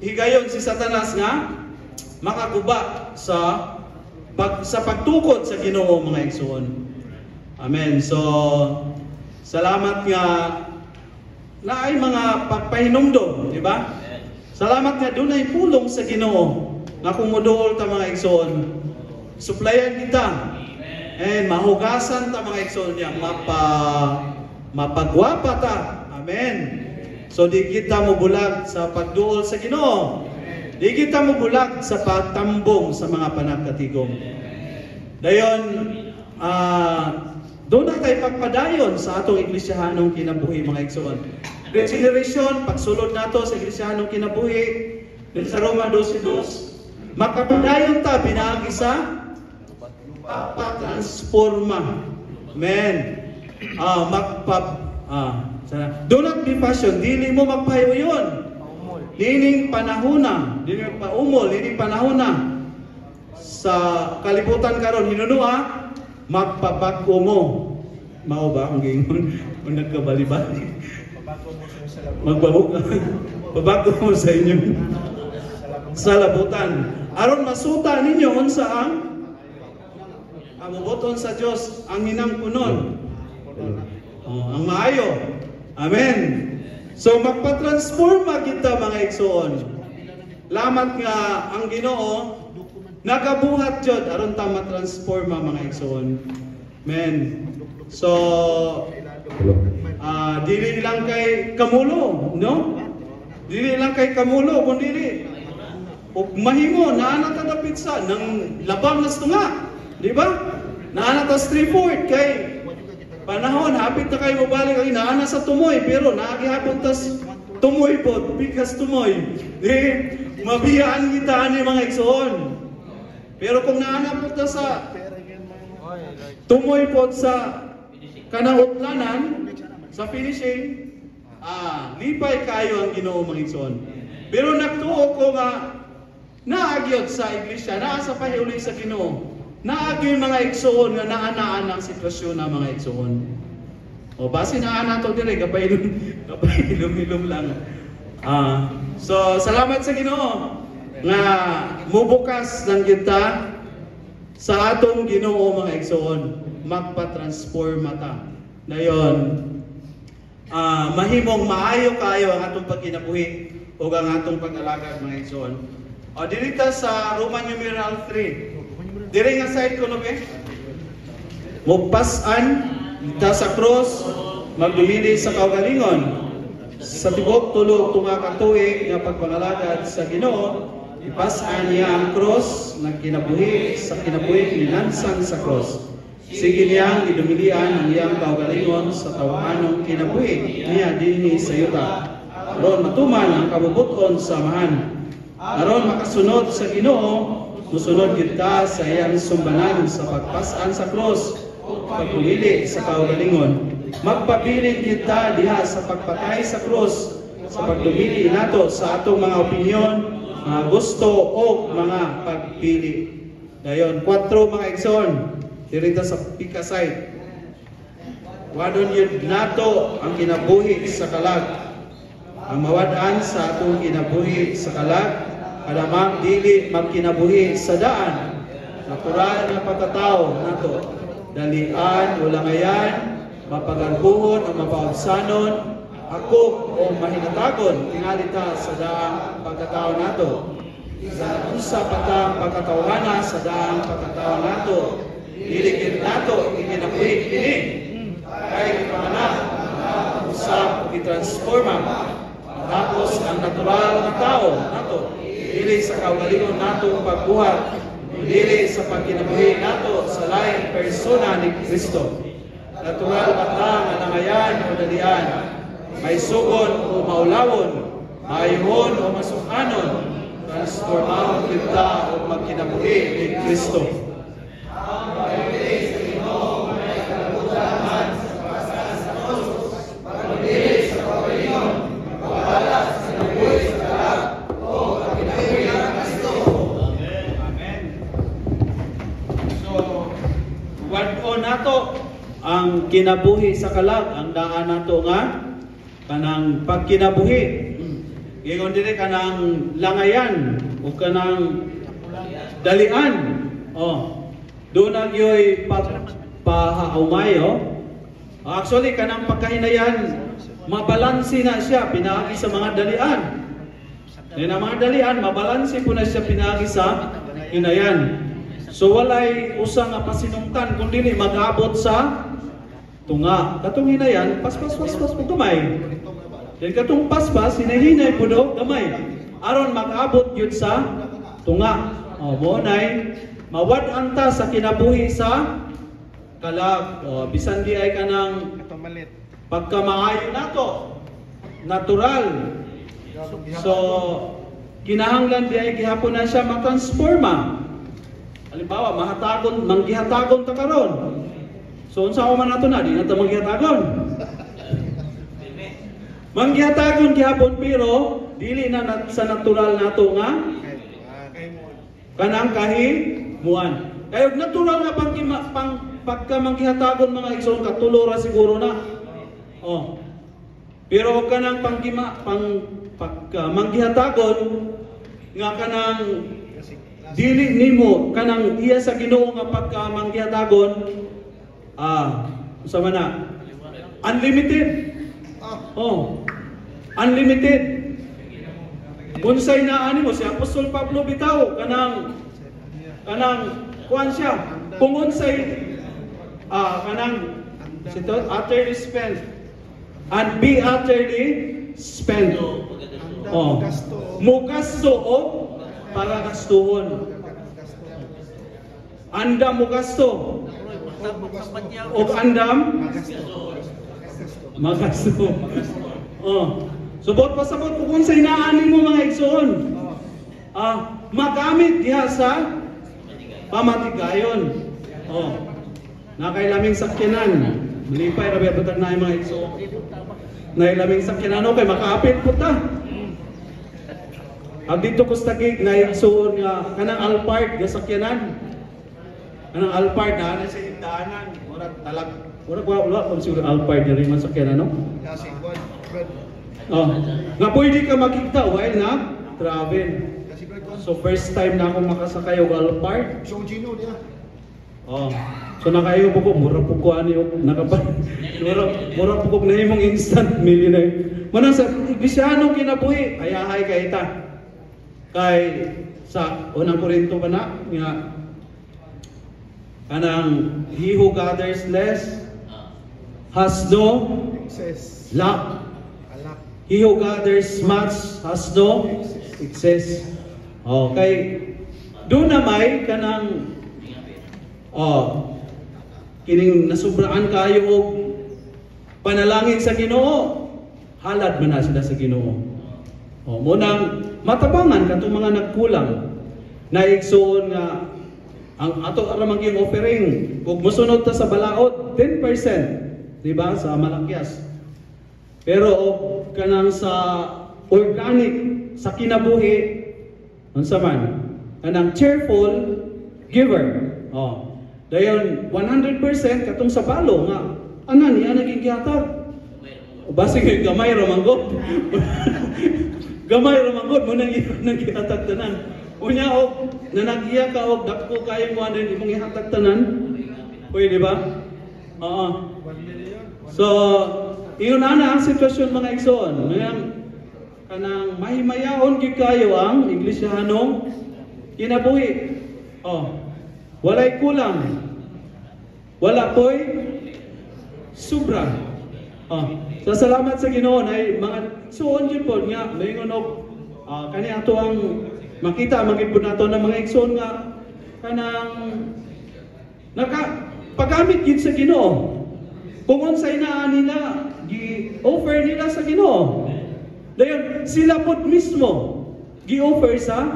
higayon si Satanas nga makaguba sa pagtukod sa Ginoo mga igsoon. Amen. So salamat nga na ay mga pagpahinumdom, di ba? Salamat nga dunay pulong sa Ginoo nga kumuduol ta mga igsoon. Suplayan kita. And mahugasan ta mga igsoon niya mapagwapa ta. Amen. So di kita mobulag sa pagduol sa Ginoo. Di kita mobulag sa pagtambong sa mga panagkatigom. Dayon doon na tayo pagpadayon sa atong iglesiyanong kinabuhi mga igsoon. Regeneration, pagsulod nato sa iglesiyanong kinabuhi sa Roma 12:2. Makapadayon ta binaagi sa pagpatransforma. Amen. Do not be passion, dili mo magpahiuyon. Lining panahona, dili paumol, lining panahona sa kalibutan karon hinunua magpabago mo. Mao ba ang gingon? Kung nagkabali-bali. Magbabago mo sa inyo sa labutan. Aron masuta ninyo unsa ang amuboton sa Dios ang hinangkunon. Ang maayo. Amen. So magpa-transforma kita mga igsoon. Lamat nga ang Ginoo nagabuhat jud aron ta ma-transforma mga igsoon. Amen. So dili lang kay kamulo, no? Dili lang kay kamulo kundi ug mahimo naa ta dapit sa nang labang nas tunga, di ba? Naa ta Strayford kay panahon, hapit na kayo mabalik ay naana sa tumoy, pero naagihapon tas tumoy po, bigas tumoy. Mabiyaan kita ni mga igsoon. Pero kung naana po ta sa tumoy po sa kanang utlanan, sa finishing, lipay kayo ang Ginoo mga igsoon. Pero nagtuo ko nga, naagyod sa iglesia, naa sa pahiuli sa Ginoo. Naagi mga igsoon nga naanaan ang sitwasyon ng mga igsoon. O base naana to dire kapay-ilum lang. So salamat sa Ginoo nga mubukas ng kita sa atong Ginoo mga igsoon magpa-transforma ta. Dayon mahimong maayo kayo ang atong pagkinabuhi o ang atong pag-alagad mga igsoon. O dirita sa Roman numeral 3. Diri nga side ko no be. Mugpas-an ta sa cross magdumili sa kaugalingon. Sa tibok tulog tunga ka tuig nga pagpangalagad sa Ginoo, ipas-an niya ang cross nagkinabuhi sa kinabuhi minansang sa cross. Sige niyang idumilian ang iyang kaugalingon sa tawaanong kinabuhi niya dinhi sa yuta. Aron matuman ang kabubuton sa amahan. Aron makasunod sa Ginoo, musunod kita sa iyang sumbanan sa pagpasan sa cross, pagpumili sa kaugalingon. Magpabilin kita diha sa pagpatay sa cross, sa pagdumili nato sa atong mga opinyon, mga gusto o mga pagpili. Dayon, 4 mga igsoon, dirita sa pikasay. Wadon yun nato ang kinabuhi sa kalag. Ang mawad-an sa atong kinabuhi sa kalag, alamang dili magkinabuhi sa daan. Natural na pagkatao nato. Dalian, ulangayan, mapagarbuhon o mapaubsanon, ako o mahinatagon, tingalita sa daang pagkatao nato. Sa usa patang pagkatawhana sa daang pagkatao nato. Dilikid nato, ikinabuhi kini. Kay panganak, usap, itransforma. Tapos ang natural na tao nato dili sa kaugalingon natong pagbuhat, dili sa pagkinabuhi nato sa laing persona ni Kristo. Natural ba ta nga nangayan o dalian, may sugon o maulawon, mayuhon o masukanon, transformado kita o pagkinabuhi ni Kristo. Wadon nato ang kinabuhi sa kalag, ang daan nato nga kanang pagkinabuhi. Ingon diri kanang langayan o kanang dalian. Oh. Doon ang yoy pahaumay. Actually kanang pagkahinayan mabalansi na siya pinaagi sa mga dalian. Yan ang mga dalian mabalansi po na siya pinaagi sa hinayan. So walay usa nga pasinungtan kun dili mag-abot sa tunga. Katong hinayan, paspas gamay. Then katong paspas hinahinay puno gamay. Aron mag-abot yun sa tunga. Mo nay mawad-an ta sa kinabuhi sa kalag. Bisan di ay kanang pagkamaayo nato. Natural. So kinahanglan di ay gihapon na siya matransforma. Halimbawa, manggihatagon ta karon. So unsa man nato na di na ta manggihatagon. Manggihatagon gihapon pero dili na sa natural nato nga kanang kahimuan. Kaya natural nga pagka manggihatagon mga igsoon katulo ra siguro na. Pero kanang pagka manggihatagon nga kanang dili nimo kanang iya sa Ginoo nga pagka manggihatagon usama na unlimited. Unlimited. Unsay naa nimo si Apostol Pablo bitaw kanang kuan siya kung unsay kanang utterly spent and be utterly spent. Mugasto o para gastuhon. Andam mo gasto. O andam magasto. Subot pa sabot kung sa inaanin mo mga igsoon. Magamit diha sa pamatigayon. Nakailaming sakyanan. Malipay rabi butag na mga igsoon. Nailaming sakyanan kay makaapit po ta. Ang dito ko sa gig na igsoon nga kanang Alphard nga sakyanan. Kanang Alphard na sa higdaanan. Wala pa siguro Alphard na rin man sakyanan, no? Nga pwede ka makita while na travel. So first time na akong makasakay og Alphard. So Gino niya. So nakayo po ko mura po ko ani mura po ko na imong instant millionaire. Manang sa Bisyano kinabuhi ayahay kay ta. Kay sa unang Korinto ba na nga kanang he who gathers less has no lack. He who gathers much has no excess. Okay. Doon na may kanang kining nasubraan kayo og panalangin sa Ginoo. Halad man na sila sa Ginoo. Mo nang matabangan katong mga nagkulang na igsoon nga ang ato ara maging offering ug mosunod ta sa balaod 10%, di ba, sa malakyas. Pero kanang sa organic sa kinabuhi unsa man kanang cheerful giver. Dayon 100% katong sa balo nga ana niya naging gihatag. Basig gamay ra manggod. Gamay ra manggod mo nang gihatag tanan. Unya og nanaghiya ka og dako kayo mo andin imong ihatag tanan. Pwede ba? So iyon na ang sitwasyon mga igsoon. Kanang mahimayaon gid kayo ang Iglesianong kinabuhi. Walay kulang. Wala po'y sobra. So salamat sa Ginoo na mga igsoon gyud pod nga moingon og kani ato ang makita magid pud nato ng mga igsoon nga kanang paggamit gyud sa Ginoo. Kung unsay naa nila gi-offer nila sa Ginoo. Dayon sila pod mismo gi-offer sa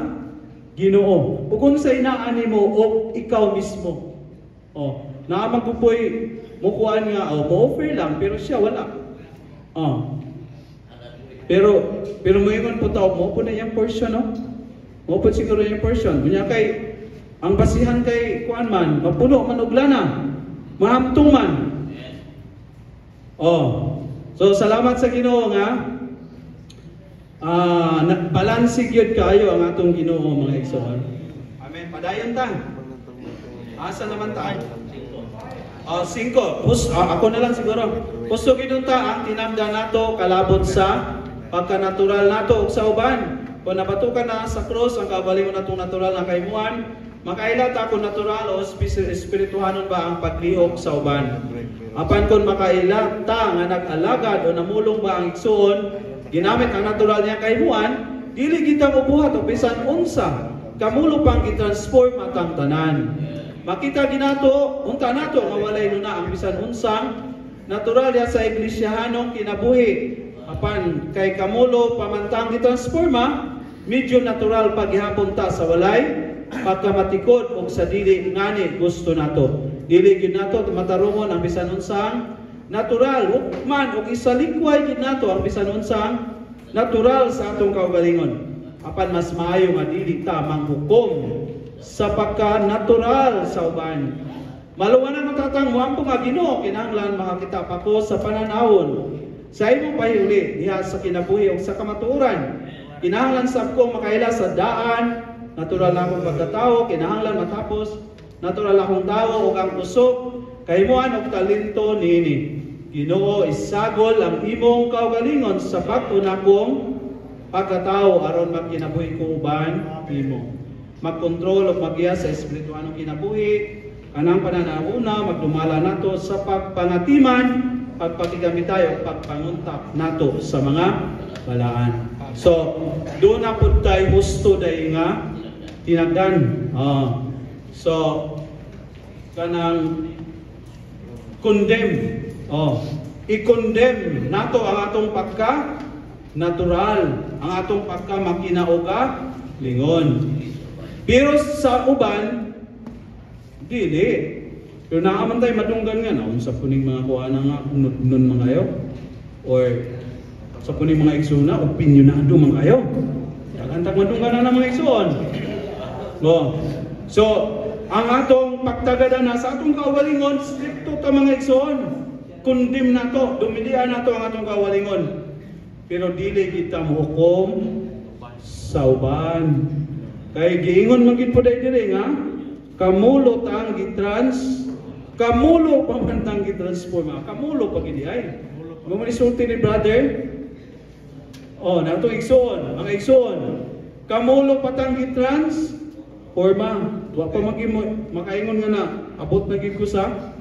Ginoo. Kung unsay naa nimo o ikaw mismo. Naa magpupoy mukuan nga mo-offer lang pero siya wala. Pero moingon po tao mo po na yung portion no. Mo po siguro yung portion. Kunya kay ang basihan kay kuan man mapuno man og lana. Mahamtong man. So salamat sa Ginoo nga balanse gyud kayo ang atong Ginoo mga igsoon. Amen. Padayon ta. Asa naman ta? 5. Ako na lang siguro. Gusto gid ta ang tinamdan nato kalabot sa pagka-natural nato ug sa uban. Kung nabatukan na sa cross ang kabalingon natong natural na kaymuan, makaila ta kung natural o espirituhanon ba ang paglihok sa uban. Apan kung makaila ta nga nag-alagad o namulong ba ang igsoon, ginamit ang natural niya kaymuan, dili kita mabuhat o bisan unsa kamulo pang gi-transform atang tanan. Makita ginato, unta nato nga walay nuna ang bisan unsang natural ya sa iglesyahanong kinabuhi. Apan kay kamulo pamantang gi-transforma, medyo natural paghihapon ta sa walay pagkamatikod og sa dili ngani gusto nato. Dili gyud nato matarungon ang bisan unsang natural man og isalikway gyud nato ang bisan unsang natural sa atong kaugalingon. Apan mas maayo nga dili ta manghukom sa pagka-natural sa uban. Maluwanan matatang muampo nga Ginoo kinahanglan makakita pa ko sa pananawon sa imong pahiuli diha sa kinabuhi ug sa kamatuoran. Kinahanglan sab ko makaila sa daan, natural na akong pagkatao, kinahanglan matapos natural akong tao ug ang usok kahimuan og talento niini. Ginoo isagol ang imong kaugalingon sa pag-una kong pagkatao aron magkinabuhi ko uban imo. Magkontrol o magiya sa espirituhanong kinabuhi, kanang pananauna, magdumala nato sa pagpangatiman, pagpakigamit tayo, pagpanguntak nato sa mga balaan. So, doon na po tayo husto dahil nga tinagdan. So, kanang condemn. I-condemn nato ang atong pagka-natural, ang atong pagka-makinauga, lingon. Pero sa uban, dili. Pero nakaman tayo madunggan nga na, sa puning mga kuwana nga, nun mga kayo, or sa puning mga igsuna, opinionado mga kayo. Kagantag madunggan na ng mga igsoon. So, ang atong pagtagada na sa atong kaugalingon, stricto ta mga igsoon. Kundim na to, dumilian na to ang atong kaugalingon. Pero dili kita muhukom sa uban. Kay giingon magid po dai dire nga kamulo tang kamulo pamantang gitransforma. Kamulo pag idi ay. Mo sulti ni brother. Nato igsoon, ang igsoon. Kamulo patang gitransforma. Wa pa makaingon nga na abot na gid ko sa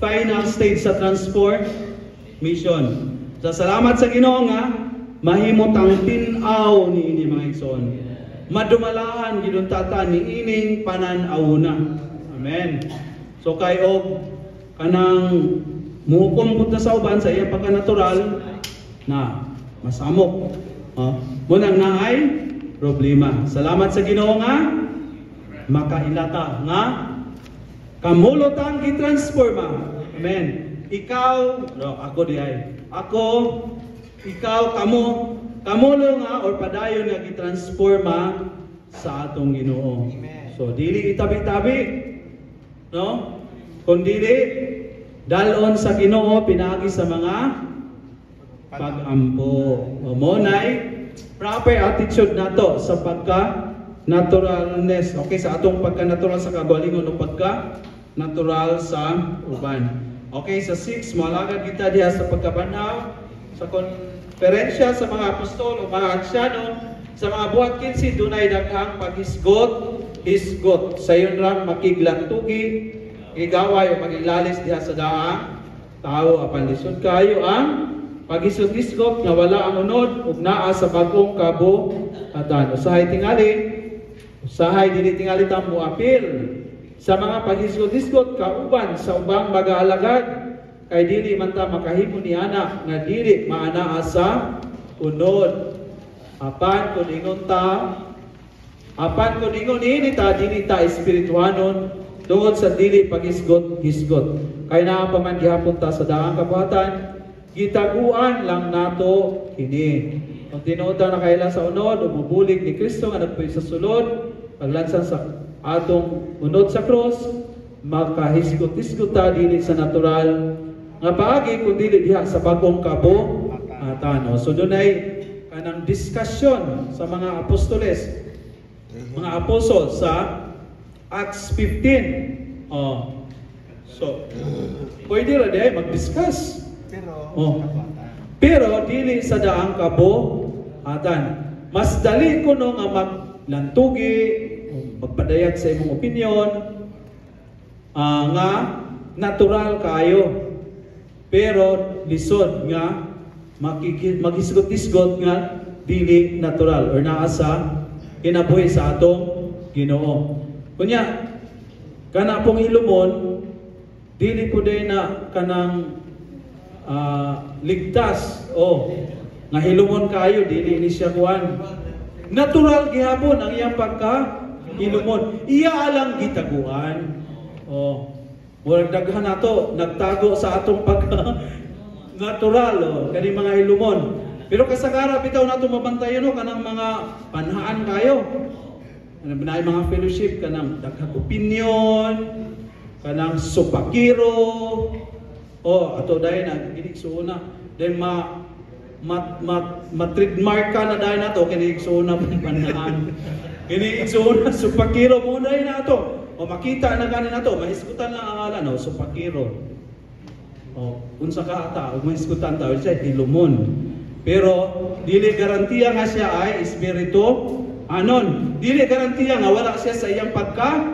final stage sa transformation. So salamat sa Ginoo nga mahimo tang tin-aw niini mga igsoon. Madumalaan gidon tata ni ining panan-awuna. Amen. So kay og kanang muhukom pud sa uban sa iya pagka-natural na masamok. Mo nang naay problema. Salamat sa Ginoo nga makailata nga kamulotang gitransforma. Amen. Ikaw, ako di ay. Ako, ikaw, kamulo nga or padayon nga gitransforma sa atong Ginoo. So dili itabi-tabi, no? Kundi dalon sa Ginoo pinagi sa mga pag-ampo. Mo nay proper attitude nato sa pagka-naturalness. Okay, sa atong pagka-natural sa kagalingon o pagka-natural sa uban. Okay, sa 6 malagad kita diha sa pagkabanaw sa konferensya sa mga apostol o mga ansyano sa mga buhat 15 dunay daghang paghisgot sayon ra makiglantugi igaway o magilalis diha sa daang tao apan lisod kayo ang pagisgot-isgot nga wala ang unod ug naa sa bag-ong kabuhatan. Usahay dili tingali ta mo apil sa mga pagisgot-isgot kauban sa ubang mag-aalagad kay dili man ta makahimo ni anak nga dili maanaa sa unod. Apan kun ingon ini ta dili ta espirituhanon tungod sa dili pagisgot-isgot. Kay naa pa man gihapon ta sa daang kabuhatan, gitaguan lang nato kini. Kung tinuod na kaila sa unod o bubulig ni Kristo nga nagpuy sa sulod, paglansan sa atong unod sa cross, makahisgot-hisgot ta dili sa natural nga paagi kun dili diha sa bagong kabuhatan. So dunay kanang diskusyon sa mga apostoles, mga apostol sa Acts 15. So pwede ra di mag-discuss. Pero dili sa daang kabuhatan. Mas dali kuno nga maglantugi, magpadayag sa imong opinion, nga natural kayo. Pero lisod nga maghisgot-hisgot nga dili natural or naa sa kinabuhi sa atong Ginoo. Kunya kana pong hilumon dili po day na kanang ligtas nga hilumon kayo dili ni siya kuan. Natural gihapon ang iyang pagka hilumon. Iya alang gitaguan. Murag daghan nato nagtago sa atong pagka natural kani mga hilumon. Pero kasagara bitaw nato mabantayon kanang mga panhaan kayo. Kanang binay mga fellowship kanang daghang opinion, kanang supakiro. Ato dahil na giniksuuna. Then trademark ka na dahil na ito, kiniksuuna pang panaan. Kiniksuuna, supakiro muna yun na ito. Makita na gani na ito, mahiskutan lang ang ngalan, supakiro. Unsa ka ata, mahiskutan tao, siya hilumon. Pero, dili garantiya nga siya ay espiritu, dili garantiya nga wala siya sa iyang pagka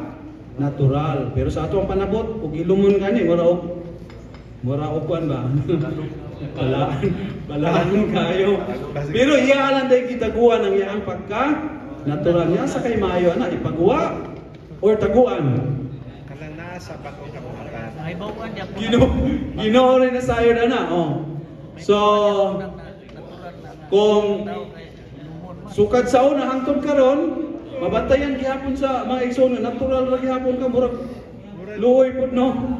natural. Pero sa ato ang panabot, kung hilumon gani, mura upuan ba? Balaan kayo. Pero iyaalan dahil kitaguan ang iyang pagka natural niya sa kay maayo na ipagawa or taguan. Kanang naa sa bagong kabuhatan. Ay bawaan diya. Ginoo rin na sayo na. So kung sukad sa una hangtod karon, mabantayan gihapon sa mga igsoon natural ra gihapon ka murag luoy pud no.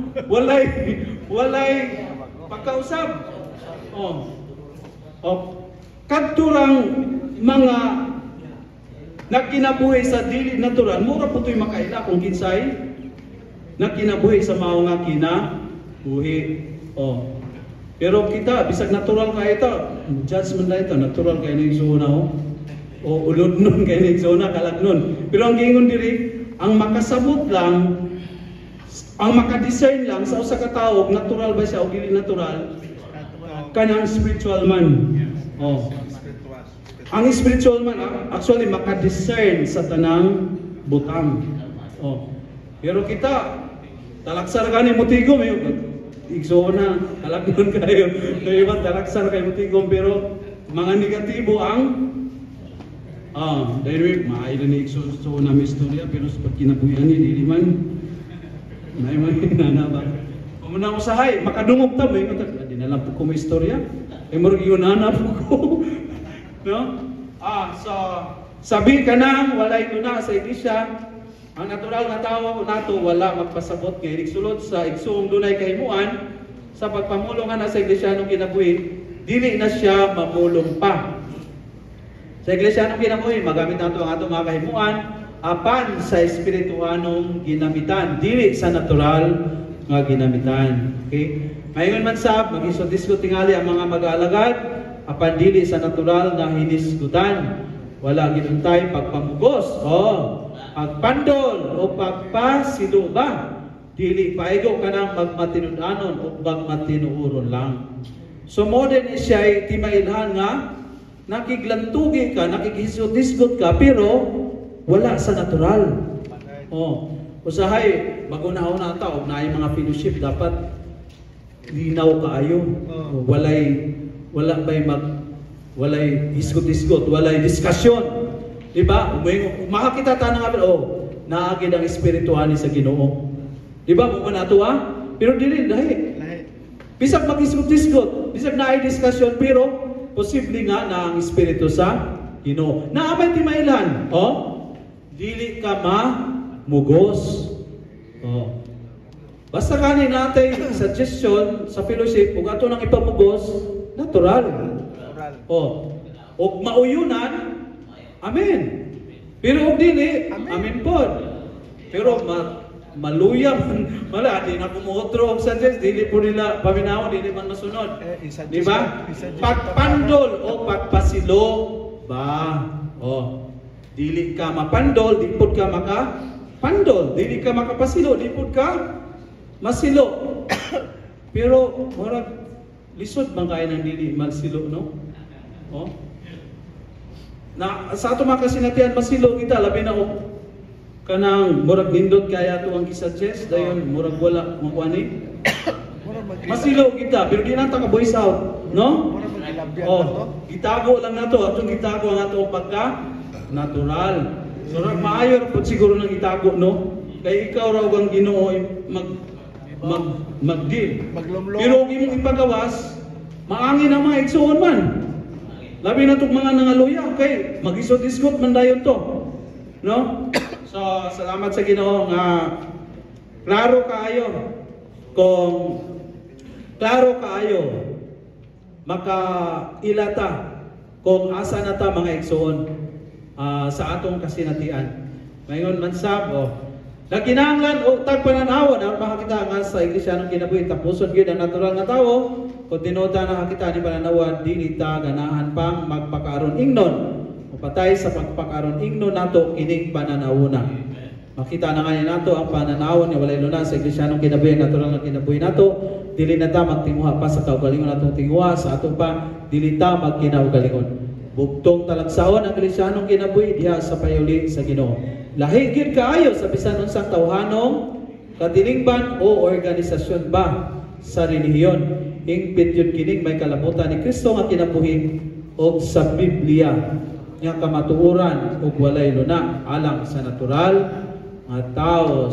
Walay pagkausap. Kadturang mga nagkinabuhi sa dili natural, mura po ito'y makaila kung kinsay nagkinabuhi sa mao nga kinabuhi. Pero kita, bisag natural ka ito, judgment na ito, natural kayo na yung zona ulod nun kayo na yung zona, kalag nun. Pero ang gingon diri, ang makasabot lang, ang makadiscern lang sa usa ka tawo natural ba siya o dili natural kanang spiritual man. Ang spiritual man actually makadiscern sa tanang butang. Pero kita talaksar gani motigom igsona kalagnon kayo. Iban talaksar kay motigom pero mga negatibo ang dahil maayo ni igsona mi istorya pero sa pagkinabuhian ni dili man may nanaba. Kumunang usahay, makadungog ta may di na lang po ko may istorya. Murag yun hanap ko. No? So sabi ka nang walay tuna sa iglesia. Ang natural nga tawo nato wala magpasabot kay sulod sa igsoong dunay kahimuan sa pagpamulong na sa iglesia nung kinabuhi, dili na siya mamulong pa. Sa iglesia nung kinabuhi, magamit nato ang atong mga kahimuan apan sa espirituanong ginamitan, dili sa natural nga ginamitan. Okay? Mayon man sab mag-isod-isgot tingali ang mga mag-aalagad apan dili sa natural nga hinisgutan. Wala ginuntay pagpamugos pagpandol o pagpasiluba. Dili paigo kanang magmatinud-anon o magmatinuuron lang. So mo din siya timailhan nga nakiglantugi ka, nakigisod-isgot ka pero wala sa natural. Usahay, bago na ta, og naay mga fellowship dapat linaw kaayo. Wala walay isgot-isgot, walay diskusyon. Diba? Makakita ta nga naagid ang espirituhan sa Ginoo. Diba? Mo na to pero dili lahi. Bisag mag-isgot-isgot, bisag naay diskusyon, pero posible nga na ang espiritu sa Ginoo. Naamay timailan, dili ka mugos. Basta kani natin suggestion sa fellowship, kung ato nang ipamugos, natural. Og mauyunan, amen. Pero og dili, amen po. Pero maluya wala di na kumotro og suggest dili po nila paminaw, dili man masunod. Di ba? Pagpandol o pagpasilo ba? Dili ka mapandol, di pud ka makapandol, dili ka makapasilo, di pud ka masilo. Pero murag lisod man kay nang dili magsilo, no? Na sa ato mga kasinatian masilo kita labi na kanang murag nindot kaya ato ang gisuggest dayon murag wala makuani. Masilo kita pero di nang ta ka voice out, no? Gitago lang nato, atong gitago ang ato pagka natural. So maayo pud siguro nang itago, no? Kay ikaw raw ang Ginoo mag-deal. Pero kung imong ipagawas, maangin ang mga igsoon man. Labi na itong mga nangaluya, kay mag-isot-isgot man dayon to. No? So, salamat sa Ginoo nga klaro kaayo makailata kung asa na ta mga igsoon sa atong kasinatian. Mayon man sab nakinahanglan o tagpananawan aron makakita nga sa iglesia nung kinabuhi tapuson gyud ang natural nga tawo kung tinuda na nakita ni pananawan dili ta ganahan pang magpakaron ingnon o patay sa pagpakaron ingnon nato kining pananawuna. Makita na nga nato ang pananawon nga walay luna sa iglesia nung kinabuhi natural nga kinabuhi nato dili na ta magtinguha pa sa kaugalingon natong tinguha sa atong pa dili ta magkinaugalingon. Bugtong talagsaon ang Kristiyanong kinabuhi diha sa payuli sa Ginoo. Lahi gyud kaayo sa bisan unsang tawhanong katilingban o organisasyon ba sa relihiyon. Ingpit yun kining may kalabutan ni Kristo nga kinabuhi o sa Biblia nga kamatuoran og walay luna alang sa natural nga tao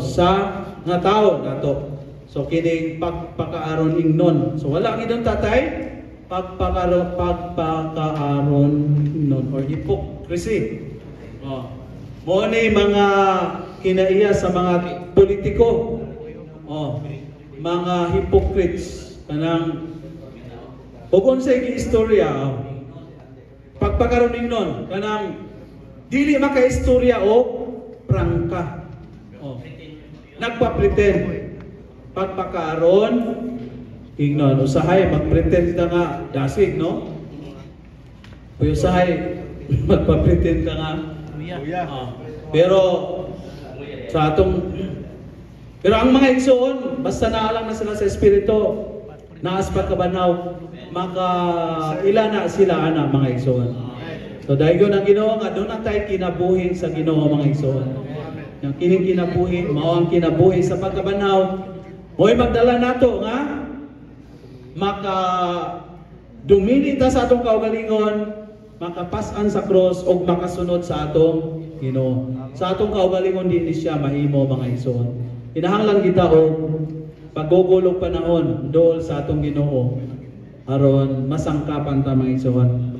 nato. So kining pagpakaaron ingnon. So wala gidon tatay pagpakaaron ingnon or hypocrisy. Mo ni mga kinaiya sa mga politiko. Mga hypocrites kanang ug unsay giistorya pagpakaron ingnon kanang dili makaistorya o prangka. Nagpa-pretend pagpakaron ingnon usahay magpretend ka nga dasig, no? Usahay magpa-pretend ka nga pero ang mga igsoon basta naalang na sila sa espiritu naas pagkabanaw makaila na sila ana mga igsoon. So dahil ang Ginoo nga doon tayo kinabuhi sa Ginoo mga igsoon. Yang kining kinabuhi mao ang kinabuhi sa pagkabanaw. Hoy magdala nato nga maka dumili ta sa atong kaugalingon, makapas-an sa cross o makasunod sa atong Ginoo. Sa atong kaugalingon dinhi siya mahimo mga igsoon. Kinahanglan kita og pagugulog panahon dool sa atong Ginoo aron masangkapan ta mga igsoon.